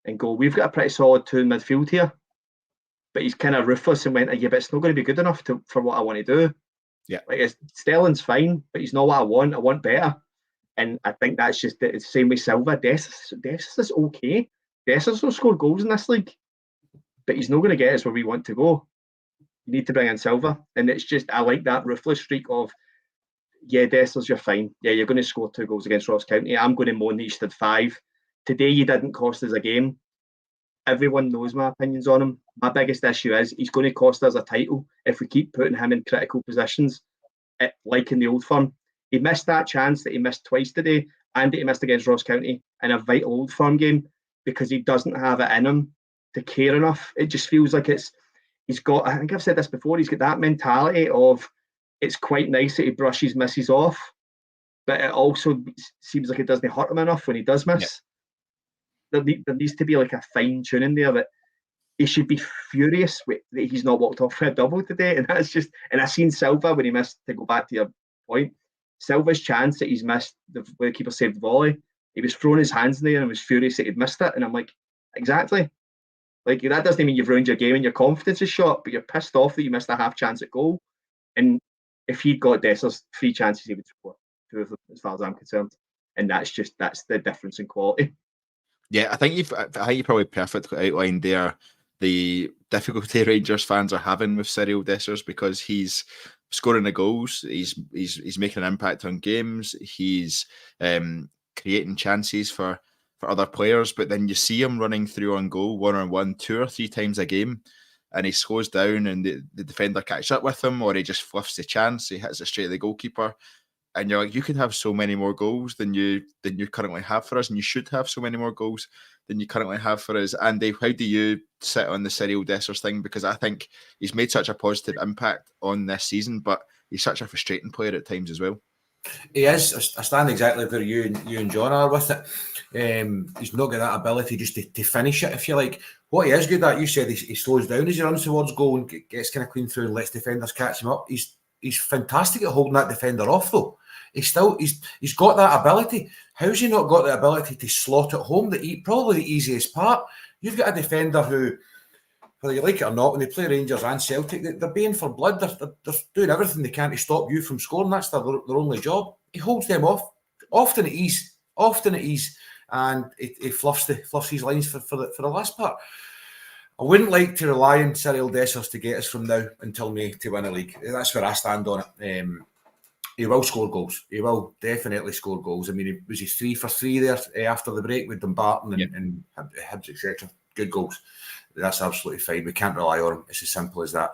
S2: and go, we've got a pretty solid 2 in midfield here, but he's kind of ruthless and went, yeah, but it's not going to be good enough for what I want to do.
S1: Yeah,
S2: like Stelling's fine, but he's not what I want. I want better. And I think that's just the same with Silva. Dessers is okay. Dessers will score goals in this league, but he's not going to get us where we want to go. You need to bring in Silva. And it's just, I like that ruthless streak of, yeah, Dessers, you're fine. Yeah, you're going to score 2 goals against Ross County. I'm going to moan that you stood 5. Today, you didn't cost us a game. Everyone knows my opinions on him. My biggest issue is he's going to cost us a title if we keep putting him in critical positions, like in the Old Firm. He missed that chance that he missed twice today, and that he missed against Ross County in a vital Old Firm game, because he doesn't have it in him to care enough. It just feels like he's got, I think I've said this before, he's got that mentality of it's quite nice that he brushes misses off, but it also seems like it doesn't hurt him enough when he does miss. There needs to be like a fine tuning there that he should be furious that he's not walked off for a double today. And that's just, and I seen Silva when he missed, to go back to your point, Silva's chance that he's missed, where the keeper saved the volley, he was throwing his hands in the air and was furious that he'd missed it. And I'm like, exactly. Like, that doesn't mean you've ruined your game and your confidence is shot, but you're pissed off that you missed a half chance at goal. And if he'd got Dessers 3 chances, he would score 2 of them, as far as I'm concerned. And that's the difference in quality.
S1: Yeah, I think you probably perfectly outlined there the difficulty Rangers fans are having with Cyril Dessers, because he's scoring the goals, he's making an impact on games, he's creating chances for other players, but then you see him running through on goal 1-on-1 2 or 3 times a game, and he slows down and the defender catches up with him, or he just fluffs the chance, he hits it straight at the goalkeeper. And you're like, you could have so many more goals than you currently have for us, and you should have so many more goals than you currently have for us. Andy, how do you sit on the Cyril Dessers thing? Because I think he's made such a positive impact on this season, but he's such a frustrating player at times as well.
S3: He is. I stand exactly where you and John are with it. He's not got that ability just to finish it, if you like. What he is good at, you said, he slows down as he runs towards goal and gets kind of clean through and lets defenders catch him up. He's fantastic at holding that defender off, though. He's got that ability. How's he not got the ability to slot it home? Probably the easiest part. You've got a defender who, whether you like it or not, when they play Rangers and Celtic, they're baying for blood. They're doing everything they can to stop you from scoring. That's their only job. He holds them off, often at ease, and he fluffs his lines for the last part. I wouldn't like to rely on Cyril Dessers to get us from now until May to win a league. That's where I stand on it. He will score goals. He will definitely score goals. I mean, was he 3 for 3 there after the break with Dumbarton and Hibs, etc. Good goals. That's absolutely fine. We can't rely on him. It's as simple as that.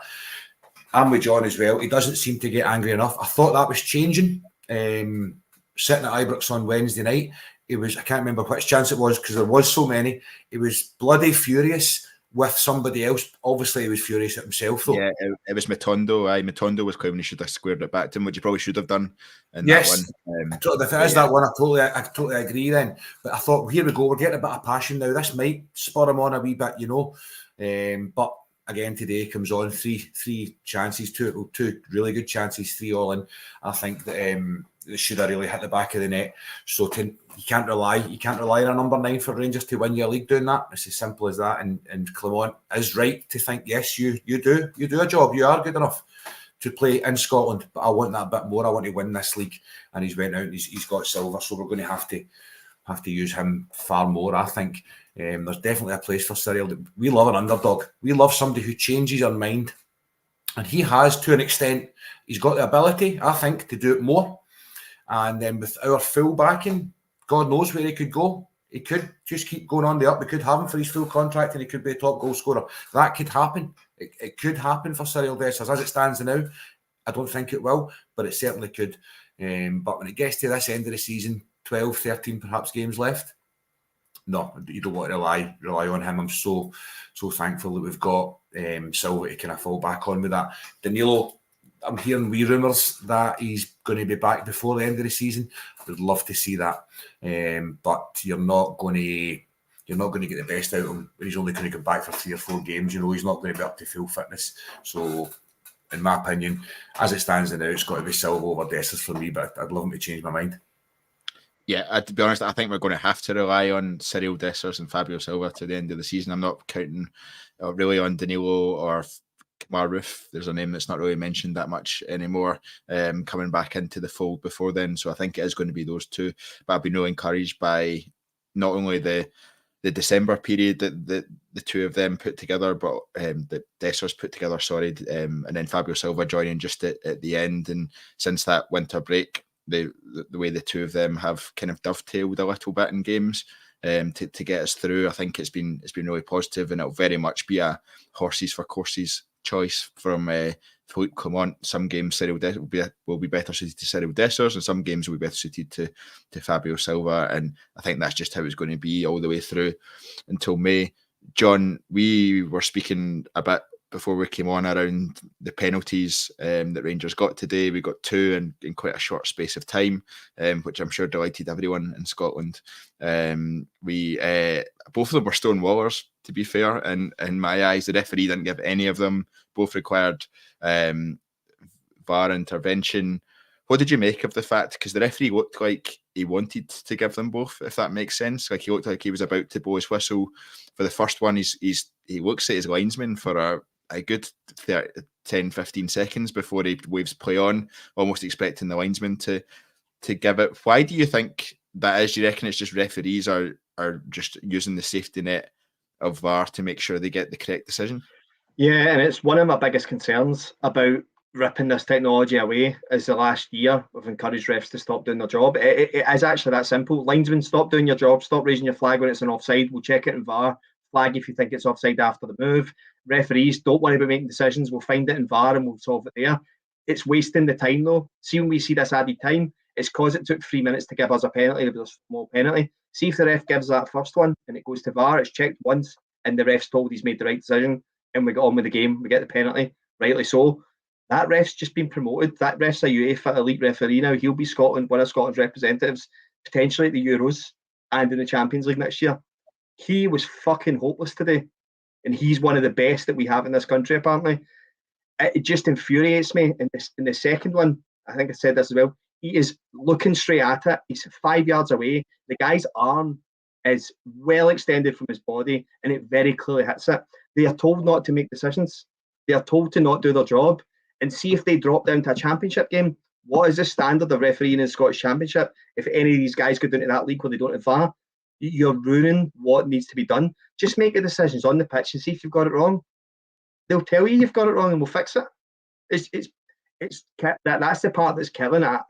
S3: I'm with John as well. He doesn't seem to get angry enough. I thought that was changing. Sitting at Ibrox on Wednesday night, I can't remember which chance it was because there was so many. He was bloody furious with somebody else. Obviously, he was furious at himself, though.
S1: Yeah, it was Matondo. Matondo was claiming he should have squared it back to him, which he probably should have done in that one.
S3: If it is that one, I totally agree then. But I thought, here we go, we're getting a bit of passion now. This might spur him on a wee bit, But again, today comes on three chances, two really good chances, 3 all in. I think that they should have really hit the back of the net. So you can't rely on a number 9 for Rangers to win your league doing that. It's as simple as that. And Clement is right to think, yes, you do a job. You are good enough to play in Scotland, but I want that a bit more. I want to win this league. And he's went out and he's got silver, so we're going to have to use him far more, I think. There's definitely a place for Cyril. We love an underdog. We love somebody who changes our mind. And he has, to an extent. He's got the ability, I think, to do it more. And then with our full backing, God knows where he could go. He could just keep going on the up. We could have him for his full contract and he could be a top goal scorer. That could happen. It could happen for Cyril Dessers. As it stands now, I don't think it will, but it certainly could. But when it gets to this end of the season, 12, 13 perhaps games left, no, you don't want to rely on him. I'm so thankful that we've got Silva to kind of fall back on with that. Danilo, I'm hearing wee rumours that he's going to be back before the end of the season. I'd love to see that, but you're not going to get the best out of him when he's only going to come back for 3 or 4 games. He's not going to be up to full fitness. So, in my opinion, as it stands now, it's got to be Silva over Dessers for me. But I'd love him to change my mind.
S1: Yeah, to be honest, I think we're going to have to rely on Cyril Dessers and Fabio Silva to the end of the season. I'm not counting really on Danilo or Maruf. There's a name that's not really mentioned that much anymore, coming back into the fold before then. So I think it is going to be those two. But I've been really encouraged by not only the December period that the two of them put together, but the Dessers put together, and then Fabio Silva joining just at the end. And since that winter break, the way the two of them have kind of dovetailed a little bit in games to get us through, I think it's been really positive, and it'll very much be a horses for courses choice from Philippe Clement. Some games Cyril will be better suited to Cyril Dessers, and some games will be better suited to Fabio Silva, and I think that's just how it's going to be all the way through until May. John, we were speaking a bit before we came on around the penalties that Rangers got today. We got 2 in quite a short space of time, which I'm sure delighted everyone in Scotland. We both of them were stonewallers, to be fair, and in my eyes. The referee didn't give any of them. Both required VAR intervention. What did you make of the fact? Because the referee looked like he wanted to give them both, if that makes sense. Like, he looked like he was about to blow his whistle for the first one. He looks at his linesman for a good 10, 15 seconds before he waves play on, almost expecting the linesman to give it. Why do you think that is? Do you reckon it's just referees are just using the safety net of VAR to make sure they get the correct decision?
S2: Yeah, and it's one of my biggest concerns about ripping this technology away is the last year we've encouraged refs to stop doing their job. It is actually that simple. Linesmen, stop doing your job, stop raising your flag when it's an offside. We'll check it in VAR. Flag if you think it's offside after the move. Referees, don't worry about making decisions. We'll find it in VAR and we'll solve it there. It's wasting the time though. See, when we see this added time, it's because it took 3 minutes to give us a penalty. There was a small penalty. See if the ref gives that first one and it goes to VAR, it's checked once and the ref's told he's made the right decision and we get on with the game, we get the penalty, rightly so. That ref's just been promoted. That ref's a UEFA elite referee now. He'll be one of Scotland's representatives, potentially at the Euros and in the Champions League next year. He was fucking hopeless today. And he's one of the best that we have in this country, apparently. It just infuriates me. In the second one, I think I said this as well, he is looking straight at it. He's 5 yards away. The guy's arm is well extended from his body and it very clearly hits it. They are told not to make decisions. They are told to not do their job. And see if they drop down to a championship game. What is the standard of refereeing in the Scottish Championship? If any of these guys go down to that league where they don't have VAR, you're ruining what needs to be done. Just make the decisions on the pitch and see if you've got it wrong. They'll tell you you've got it wrong and we'll fix it. That's the part that's killing it.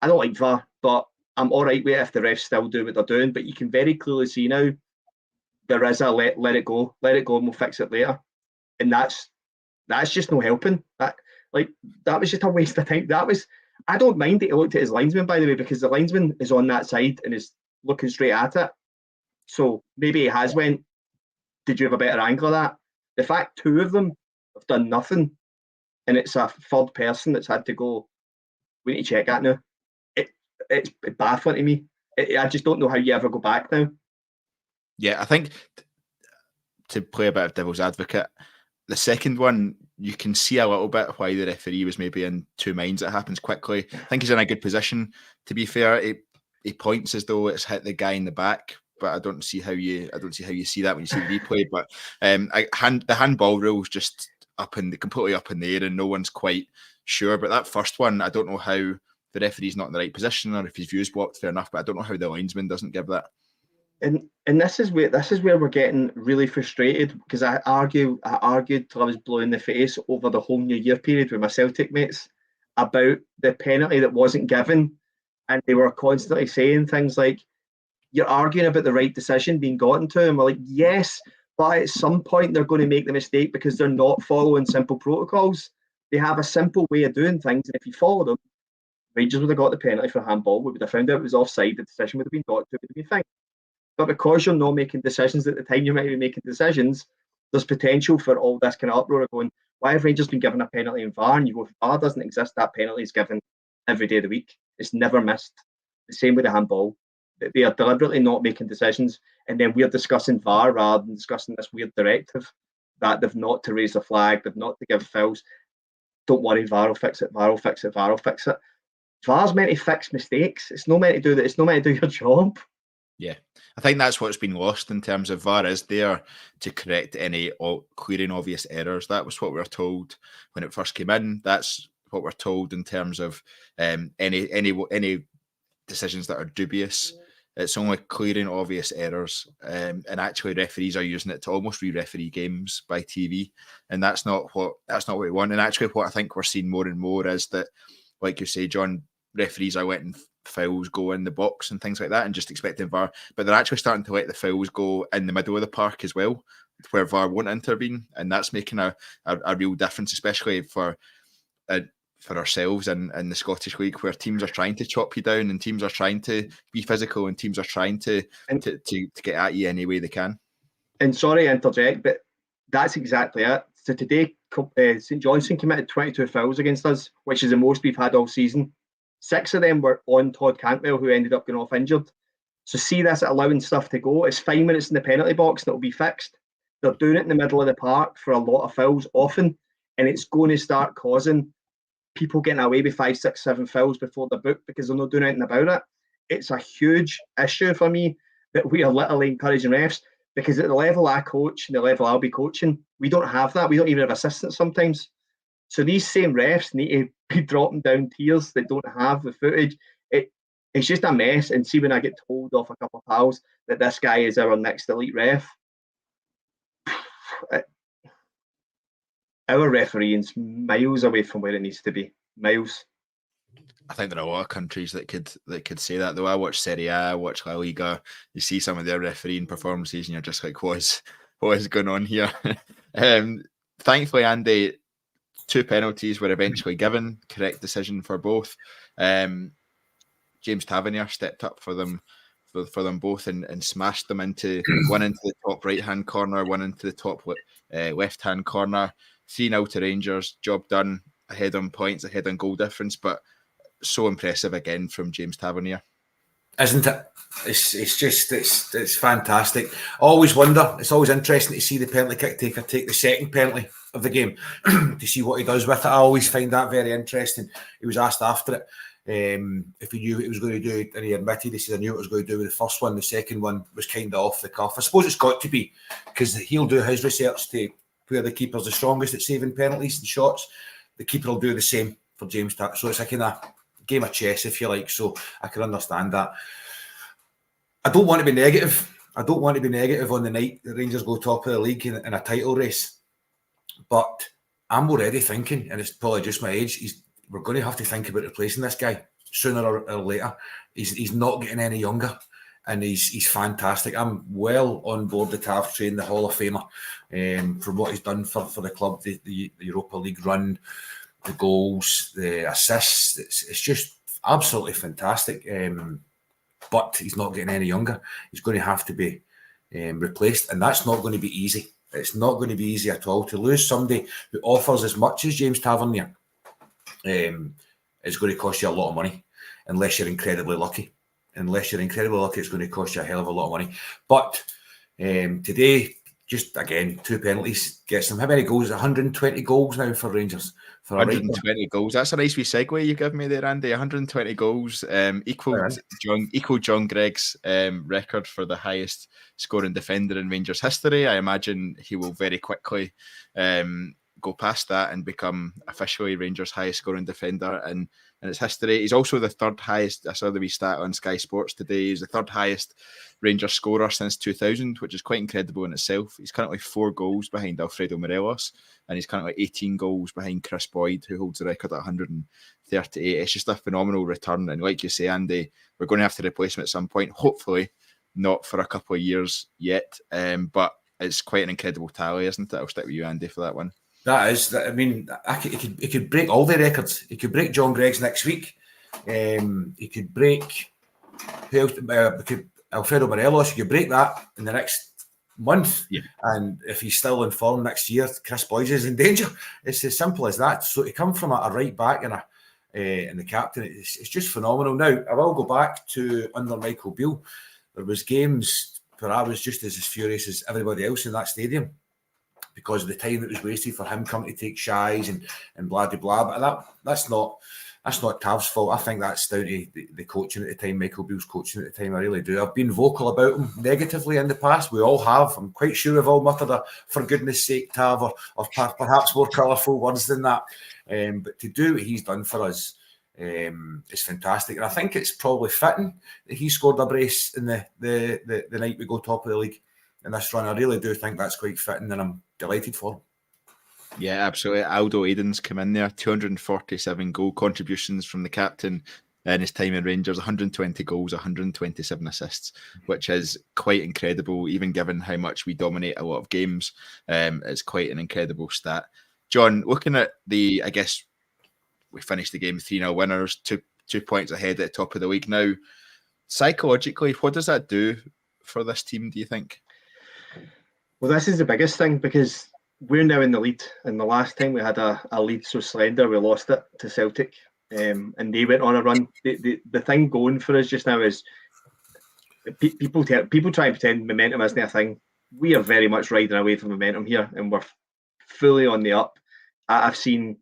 S2: I don't like VAR, but I'm all right with it if the refs still do what they're doing. But you can very clearly see now there is a let it go, and we'll fix it later. And that's just no helping. That was just a waste of time. I don't mind that he looked at his linesman, by the way, because the linesman is on that side and is looking straight at it. So maybe he has went, did you have a better angle of that? The fact two of them have done nothing and it's a third person that's had to go, we need to check that now. It's baffling to me. I just don't know how you ever go back now.
S1: Yeah, I think to play a bit of devil's advocate, the second one, you can see a little bit why the referee was maybe in two minds. It happens quickly. I think he's in a good position. To be fair, he points as though it's hit the guy in the back, but I don't see how you see that when you see the replay. But the handball rule is just completely up in the air, and no one's quite sure. But that first one, I don't know how the referee's not in the right position, or if his view's blocked, fair enough. But I don't know how the linesman doesn't give that.
S2: And this is where we're getting really frustrated, because I argued till I was blue in the face over the whole New Year period with my Celtic mates about the penalty that wasn't given, and they were constantly saying things like, "You're arguing about the right decision being gotten to," and we're like, "Yes, but at some point they're going to make the mistake because they're not following simple protocols. They have a simple way of doing things, and if you follow them, Rangers would have got the penalty for handball. We would have found out it was offside. The decision would have been got to. It would have been fine. But because you're not making decisions at the time you might be making decisions, there's potential for all this kind of uproar of going, why have Rangers been given a penalty in VAR? And you go, VAR doesn't exist. That penalty is given every day of the week. It's never missed. The same with the handball. They are deliberately not making decisions. And then we're discussing VAR rather than discussing this weird directive that they've not to raise the flag, they've not to give fouls. Don't worry, VAR will fix it, VAR will fix it, VAR will fix it. VAR's meant to fix mistakes. It's not meant to do that. It's not meant to do your job.
S1: Yeah, I think that's what's been lost in terms of VAR is there to correct any clear and obvious errors. That was what we were told when it first came in. That's what we're told in terms of any decisions that are dubious. It's only clear and obvious errors, and actually referees are using it to almost re-referee games by TV, and that's not what we want. And actually, what I think we're seeing more and more is that, like you say, John, referees are letting fouls go in the box and things like that and just expecting VAR, but they're actually starting to let the fouls go in the middle of the park as well, where VAR won't intervene, and that's making a real difference, especially for ourselves in the Scottish League, where teams are trying to chop you down and teams are trying to be physical and teams are trying to get at you any way they can. And
S2: sorry to interject, but that's exactly it. So today, St Johnstone committed 22 fouls against us, which is the most we've had all season. 6 of them were on Todd Cantwell, who ended up going off injured. So see this allowing stuff to go. It's fine when it's in the penalty box and it'll be fixed. They're doing it in the middle of the park for a lot of fouls often, and it's going to start causing people getting away with 5, 6, 7 fouls before they're booked because they're not doing anything about it. It's a huge issue for me that we are literally encouraging refs. Because at the level I coach and the level I'll be coaching, we don't have that. We don't even have assistants sometimes. So these same refs need to be dropping down tiers that don't have the footage. It's just a mess. And see, when I get told off a couple of pals that this guy is our next elite ref, our refereeing's miles away from where it needs to be. Miles.
S1: I think there are a lot of countries that could say that, though. I watch Serie A, I watch La Liga. You see some of their refereeing performances, and you're just like, what is going on here? Thankfully, Andy, 2 penalties were eventually given. Correct decision for both. James Tavernier stepped up for them both and smashed them into one into the top right-hand corner, one into the top left-hand corner. 3-0 to Rangers. Job done. Ahead on points, ahead on goal difference, but so impressive again from James Tavernier.
S3: Isn't it? It's fantastic. I always wonder, it's always interesting to see the penalty kick taker take the second penalty of the game to see what he does with it. I always find that very interesting. He was asked after it if he knew what he was going to do, and he admitted, he said, I knew what I was going to do with the first one. The second one was kind of off the cuff. I suppose it's got to be, because he'll do his research to where the keeper's the strongest at saving penalties and shots. The keeper will do the same for James Tavernier. So it's a kind of game of chess, if you like. So I can understand that. I don't want to be negative. I don't want to be negative on the night the Rangers go top of the league in a title race. But I'm already thinking, and it's probably just my age, we're going to have to think about replacing this guy sooner or later. He's not getting any younger, and he's fantastic. I'm well on board the Tav train, the Hall of Famer, for what he's done for the club, the Europa League run, the goals, the assists. It's just absolutely fantastic. But he's not getting any younger. He's going to have to be replaced, and that's not going to be easy. It's not going to be easy at all. To lose somebody who offers as much as James Tavernier is going to cost you a lot of money, unless you're incredibly lucky. Unless you're incredibly lucky, it's going to cost you a hell of a lot of money. But today, just again, 2 penalties gets them. How many goals? 120 goals now for Rangers. For
S1: 120 goals. That's a nice wee segue you give me there, Andy. 120 goals, equalled John Gregg's record for the highest scoring defender in Rangers history. I imagine he will very quickly go past that and become officially Rangers' highest scoring defender in its history. He's also the 3rd highest. I saw the wee stat on Sky Sports today. He's the 3rd highest Rangers scorer since 2000, which is quite incredible in itself. He's currently 4 goals behind Alfredo Morelos, and he's currently 18 goals behind Chris Boyd, who holds the record at 138. It's just a phenomenal return, and like you say, Andy, we're going to have to replace him at some point. Hopefully not for a couple of years yet, but it's quite an incredible tally, isn't it? I'll stick with you, Andy, for that one.
S3: That is. I mean, he could break all the records. He could break John Gregg's next week. He could break Alfredo Morelos. He could break that in the next month. Yeah. And if he's still in form next year, Chris Boyd is in danger. It's as simple as that. So to come from a right back and the captain, it's just phenomenal. Now, I will go back to under Michael Beale. There was games where I was just as furious as everybody else in that stadium, because of the time that was wasted for him coming to take shies and blah de blah. But that's not Tav's fault. I think that's down to the coaching at the time, Michael Beale's coaching at the time. I really do. I've been vocal about him negatively in the past. We all have. I'm quite sure we've all muttered a "for goodness sake, Tav," or perhaps more colourful words than that. But to do what he's done for us is fantastic. And I think it's probably fitting that he scored a brace in the night we go top of the league in this run. I really do think that's quite fitting, and I'm delighted for him.
S1: Yeah, absolutely. Aldo Aiden's come in there, 247 goal contributions from the captain in his time in Rangers, 120 goals, 127 assists, which is quite incredible, even given how much we dominate a lot of games. It's quite an incredible stat. John, looking at I guess we finished the game 3-0 winners, two points ahead at the top of the league. Now, psychologically, what does that do for this team, do you think?
S2: Well, this is the biggest thing, because we're now in the lead, and the last time we had a lead so slender, we lost it to Celtic, and they went on a run. The thing going for us just now is people try and pretend momentum isn't a thing. We are very much riding away from momentum here, and we're fully on the up. I've seen,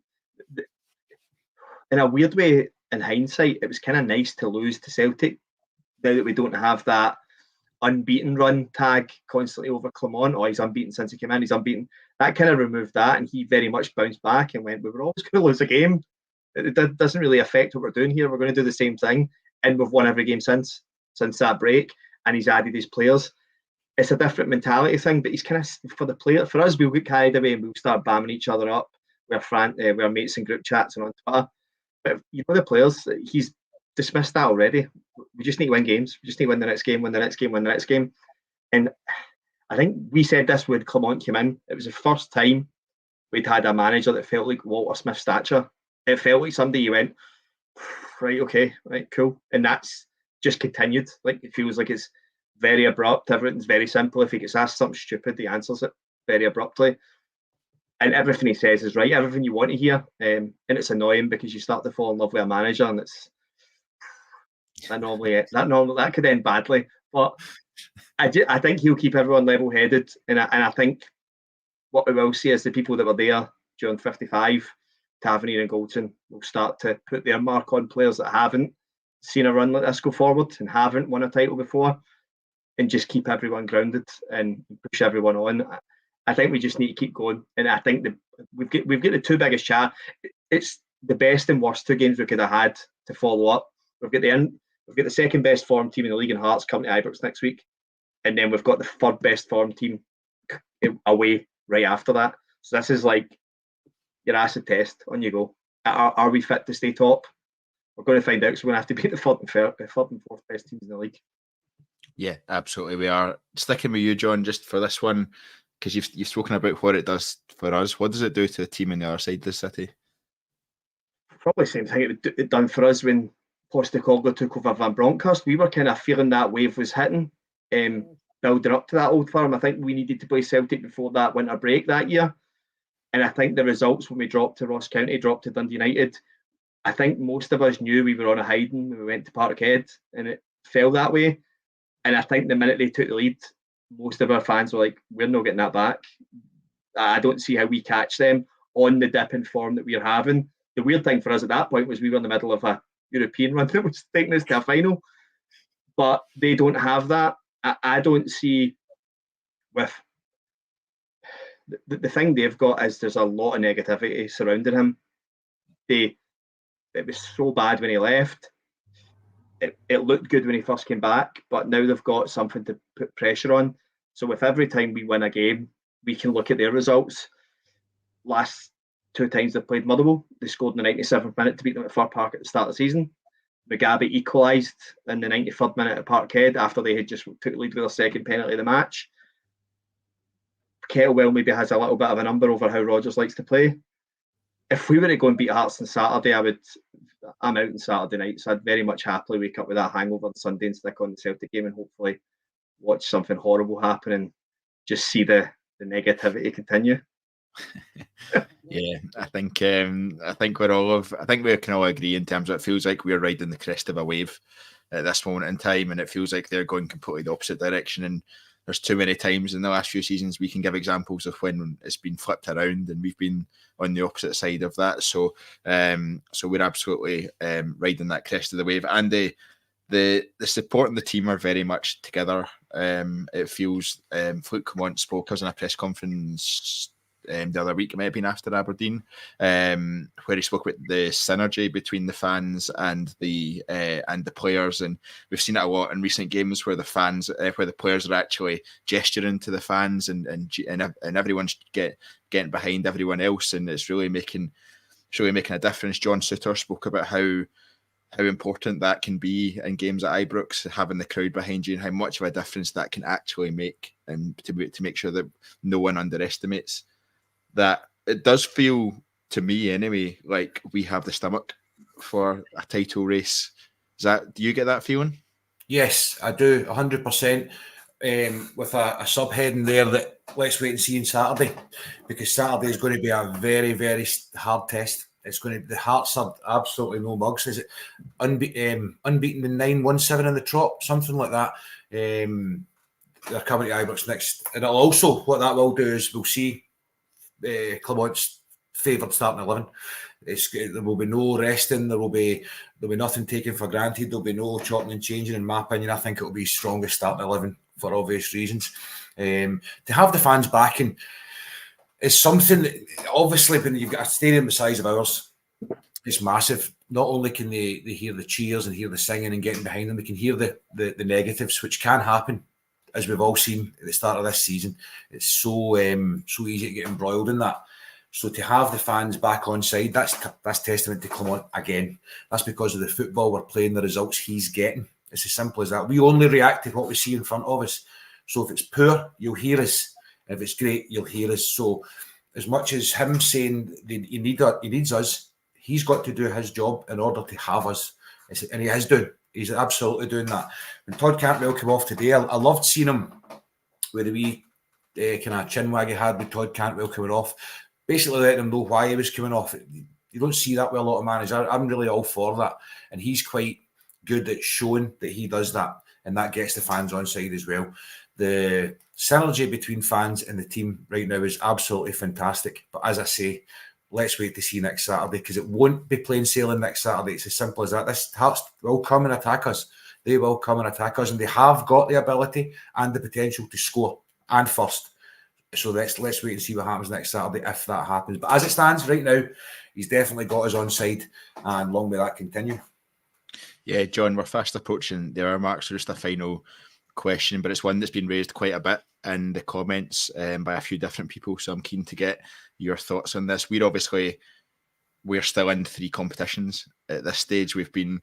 S2: in a weird way, in hindsight, it was kind of nice to lose to Celtic now that we don't have that unbeaten run tag constantly over Clermont. Oh, he's unbeaten since he came in. He's unbeaten. That kind of removed that, and he very much bounced back and went, "We were always going to lose a game. It doesn't really affect what we're doing here. We're going to do the same thing, and we've won every game since that break." And he's added these players. It's a different mentality thing, but he's kind of for the player. For us, we'll get carried away and we'll start bamming each other up. We're mates in group chats and on Twitter. But the players, he's dismissed that already. We just need to win games. We just need to win the next game, win the next game, win the next game. And I think we said this when Clermont came in. It was the first time we'd had a manager that felt like Walter Smith's stature. It felt like somebody you went, right, okay, right, cool. And that's just continued. Like, it feels like it's very abrupt. Everything's very simple. If he gets asked something stupid, he answers it very abruptly. And everything he says is right, everything you want to hear. And it's annoying because you start to fall in love with a manager, and that could end badly. But I think he'll keep everyone level-headed. And I think what we will see is the people that were there during 55, Tavernier and Goldson, will start to put their mark on players that haven't seen a run like this go forward and haven't won a title before, and just keep everyone grounded and push everyone on. I think we just need to keep going, and I think we've got the two biggest It's the best and worst two games we could have had to follow up. We've got the second best form team in the league in Hearts coming to Ibrox next week, and then we've got the third best form team away right after that. So this is like your acid test. On you go. Are we fit to stay top? We're going to find out. So we're going to have to beat the third and fourth best teams in the league.
S1: Yeah, absolutely. We are sticking with you, John, just for this one, because you've spoken about what it does for us. What does it do to the team on the other side of the city?
S2: Probably the same thing it done for us when Postecoglou took over Van Bronckhorst. We were kind of feeling that wave was hitting, building up to that Old Firm. I think we needed to play Celtic before that winter break that year. And I think the results when we dropped to Ross County, dropped to Dundee United, I think most of us knew we were on a hiding when we went to Parkhead, and it felt that way. And I think the minute they took the lead, most of our fans were like, we're not getting that back. I don't see how we catch them on the dip in form that we're having. The weird thing for us at that point was we were in the middle of a European run that was taking us to a final. But they don't have that. I don't see with... The thing they've got is there's a lot of negativity surrounding him. It was so bad when he left. It looked good when he first came back, but now they've got something to put pressure on. So with every time we win a game, we can look at their results. Last two times they've played Motherwell, they scored in the 97th minute to beat them at Fir Park at the start of the season. Mugabe equalised in the 93rd minute at Parkhead after they had just took the lead with their second penalty of the match. Kettlewell maybe has a little bit of a number over how Rodgers likes to play. If we were to go and beat Hearts on Saturday, I'm out on Saturday night, so I'd very much happily wake up with that hangover on Sunday and stick on the Celtic game and hopefully watch something horrible happen and just see the negativity continue.
S1: Yeah, I think we can all agree in terms of it feels like we're riding the crest of a wave at this moment in time, and it feels like they're going completely the opposite direction. And there's too many times in the last few seasons we can give examples of when it's been flipped around and we've been on the opposite side of that. So we're absolutely riding that crest of the wave, and the support and the team are very much together. It feels Fluke Clermont spoke. I was in a press conference the other week, it might have been after Aberdeen, where he spoke about the synergy between the fans and the players, and we've seen it a lot in recent games where the players are actually gesturing to the fans and everyone's getting behind everyone else, and it's really making a difference. John Suter spoke about how important that can be in games at Ibrox, having the crowd behind you, and how much of a difference that can actually make, and to make sure that no one underestimates that. It does feel to me anyway like we have the stomach for a title race. Do you get that feeling?
S3: Yes, I do, 100%. With a subheading there that let's wait and see on Saturday, because Saturday is going to be a very, very hard test. It's going to be, the Hearts are absolutely no mugs. Is it unbeaten in 9-1-7 in the trot, something like that? They're coming to Ibrox next, and it'll also, what that will do is we'll see Clermont's favoured starting 11. There will be no resting. There'll be nothing taken for granted. There'll be no chopping and changing. In my opinion, I think it'll be strongest starting 11 for obvious reasons. To have the fans backing is something that, obviously, when you've got a stadium the size of ours, it's massive. Not only can they hear the cheers and hear the singing and getting behind them, they can hear the negatives, which can happen, as we've all seen at the start of this season. It's so easy to get embroiled in that. So to have the fans back on side, that's testament to Kilmarnock again. That's because of the football we're playing, the results he's getting. It's as simple as that. We only react to what we see in front of us. So if it's poor, you'll hear us. If it's great, you'll hear us. So as much as him saying he needs us, he's got to do his job in order to have us. And he is doing. He's absolutely doing that. When Todd Cantwell came off today, I loved seeing him with the wee kind of chin wag he had with Todd Cantwell coming off. Basically letting him know why he was coming off. You don't see that with a lot of managers. I'm really all for that. And he's quite good at showing that he does that. And that gets the fans on side as well. The synergy between fans and the team right now is absolutely fantastic. But as I say, let's wait to see next Saturday, because it won't be plain sailing next Saturday. It's as simple as that. This Hearts will come and attack us. They will come and attack us. And they have got the ability and the potential to score and first. So let's wait and see what happens next Saturday if that happens. But as it stands right now, he's definitely got us on side, and long may that continue.
S1: Yeah, John, we're fast approaching the hour mark, so just a final question, but it's one that's been raised quite a bit in the comments by a few different people, so I'm keen to get your thoughts on this. We're still in 3 competitions at this stage. We've been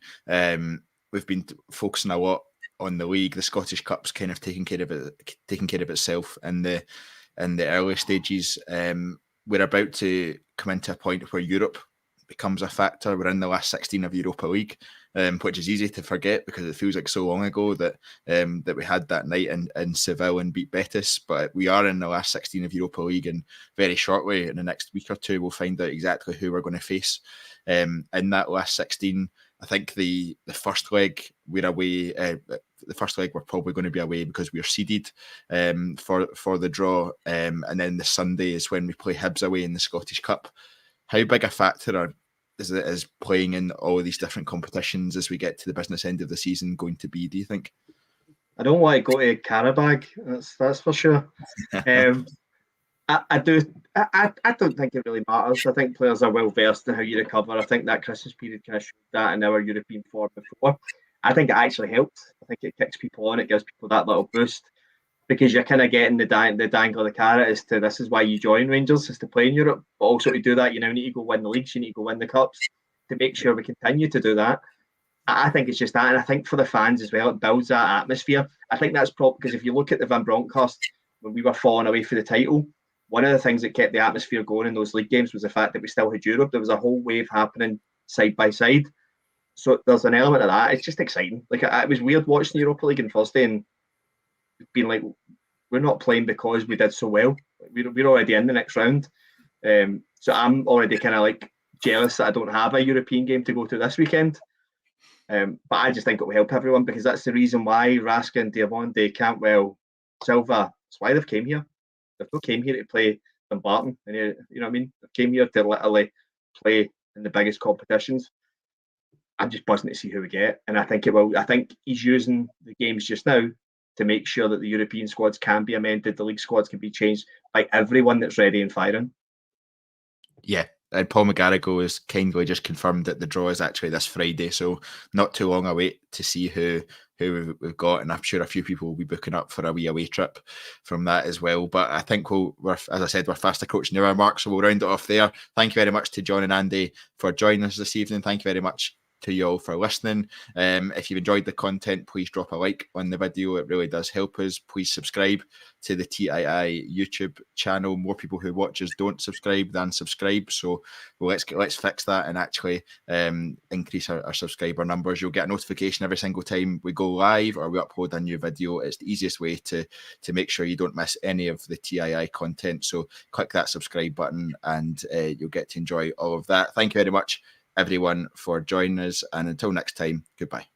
S1: focusing a lot on the league. The Scottish Cup's kind of taking care of itself in the early stages. We're about to come into a point where Europe becomes a factor. We're in the last 16 of Europa League, which is easy to forget because it feels like so long ago that we had that night in Seville and beat Betis. But we are in the last 16 of Europa League, and very shortly, in the next week or two, we'll find out exactly who we're going to face in that last 16. I think the first leg we're away. The first leg we're probably going to be away because we're seeded for the draw, and then the Sunday is when we play Hibs away in the Scottish Cup. How big a factor is playing in all of these different competitions as we get to the business end of the season going to be, do you think?
S2: I don't want to go to Karabag, that's for sure. I don't think it really matters. I think players are well versed in how you recover. I think that Christmas period kind of showed that in our European form before. I think it actually helps. I think it kicks people on. It gives people that little boost, because you're kind of getting the dangle of the carrot as to this is why you join Rangers, is to play in Europe. But also to do that, you now need to go win the leagues. You need to go win the cups to make sure we continue to do that. I think it's just that, and I think for the fans as well, it builds that atmosphere. I think that's probably because if you look at the Van Bronckhorst, when we were falling away for the title, one of the things that kept the atmosphere going in those league games was the fact that we still had Europe. There was a whole wave happening side by side. So there's an element of that. It's just exciting. Like, it was weird watching the Europa League on Thursday and being like, we're not playing because we did so well. We're already in the next round. So I'm already kind of like jealous that I don't have a European game to go to this weekend. But I just think it will help everyone, because that's the reason why Raskin, Diomande, Cantwell, Silva, that's why they've came here. They've not came here to play Dumbarton. And you know what I mean? They came here to literally play in the biggest competitions. I'm just buzzing to see who we get. And I think it will. I think he's using the games just now to make sure that the European squads can be amended, the league squads can be changed by everyone that's ready and firing.
S1: Yeah. And Paul McGarrigle has kindly just confirmed that the draw is actually this Friday, so not too long away to see who we've got, and I'm sure a few people will be booking up for a wee away trip from that as well. But I think we're, as I said, we're fast approaching the hour mark, so we'll round it off there. Thank you very much to John and Andy for joining us this evening. Thank you very much to you all for listening. If you've enjoyed the content, please drop a like on the video. It really does help us. Please subscribe to the TII YouTube channel. More people who watch us don't subscribe than subscribe, so let's fix that and actually increase our subscriber numbers. You'll get a notification every single time we go live or we upload a new video. It's the easiest way to make sure you don't miss any of the TII content, so click that subscribe button and you'll get to enjoy all of that. Thank you very much everyone for joining us, and until next time, goodbye.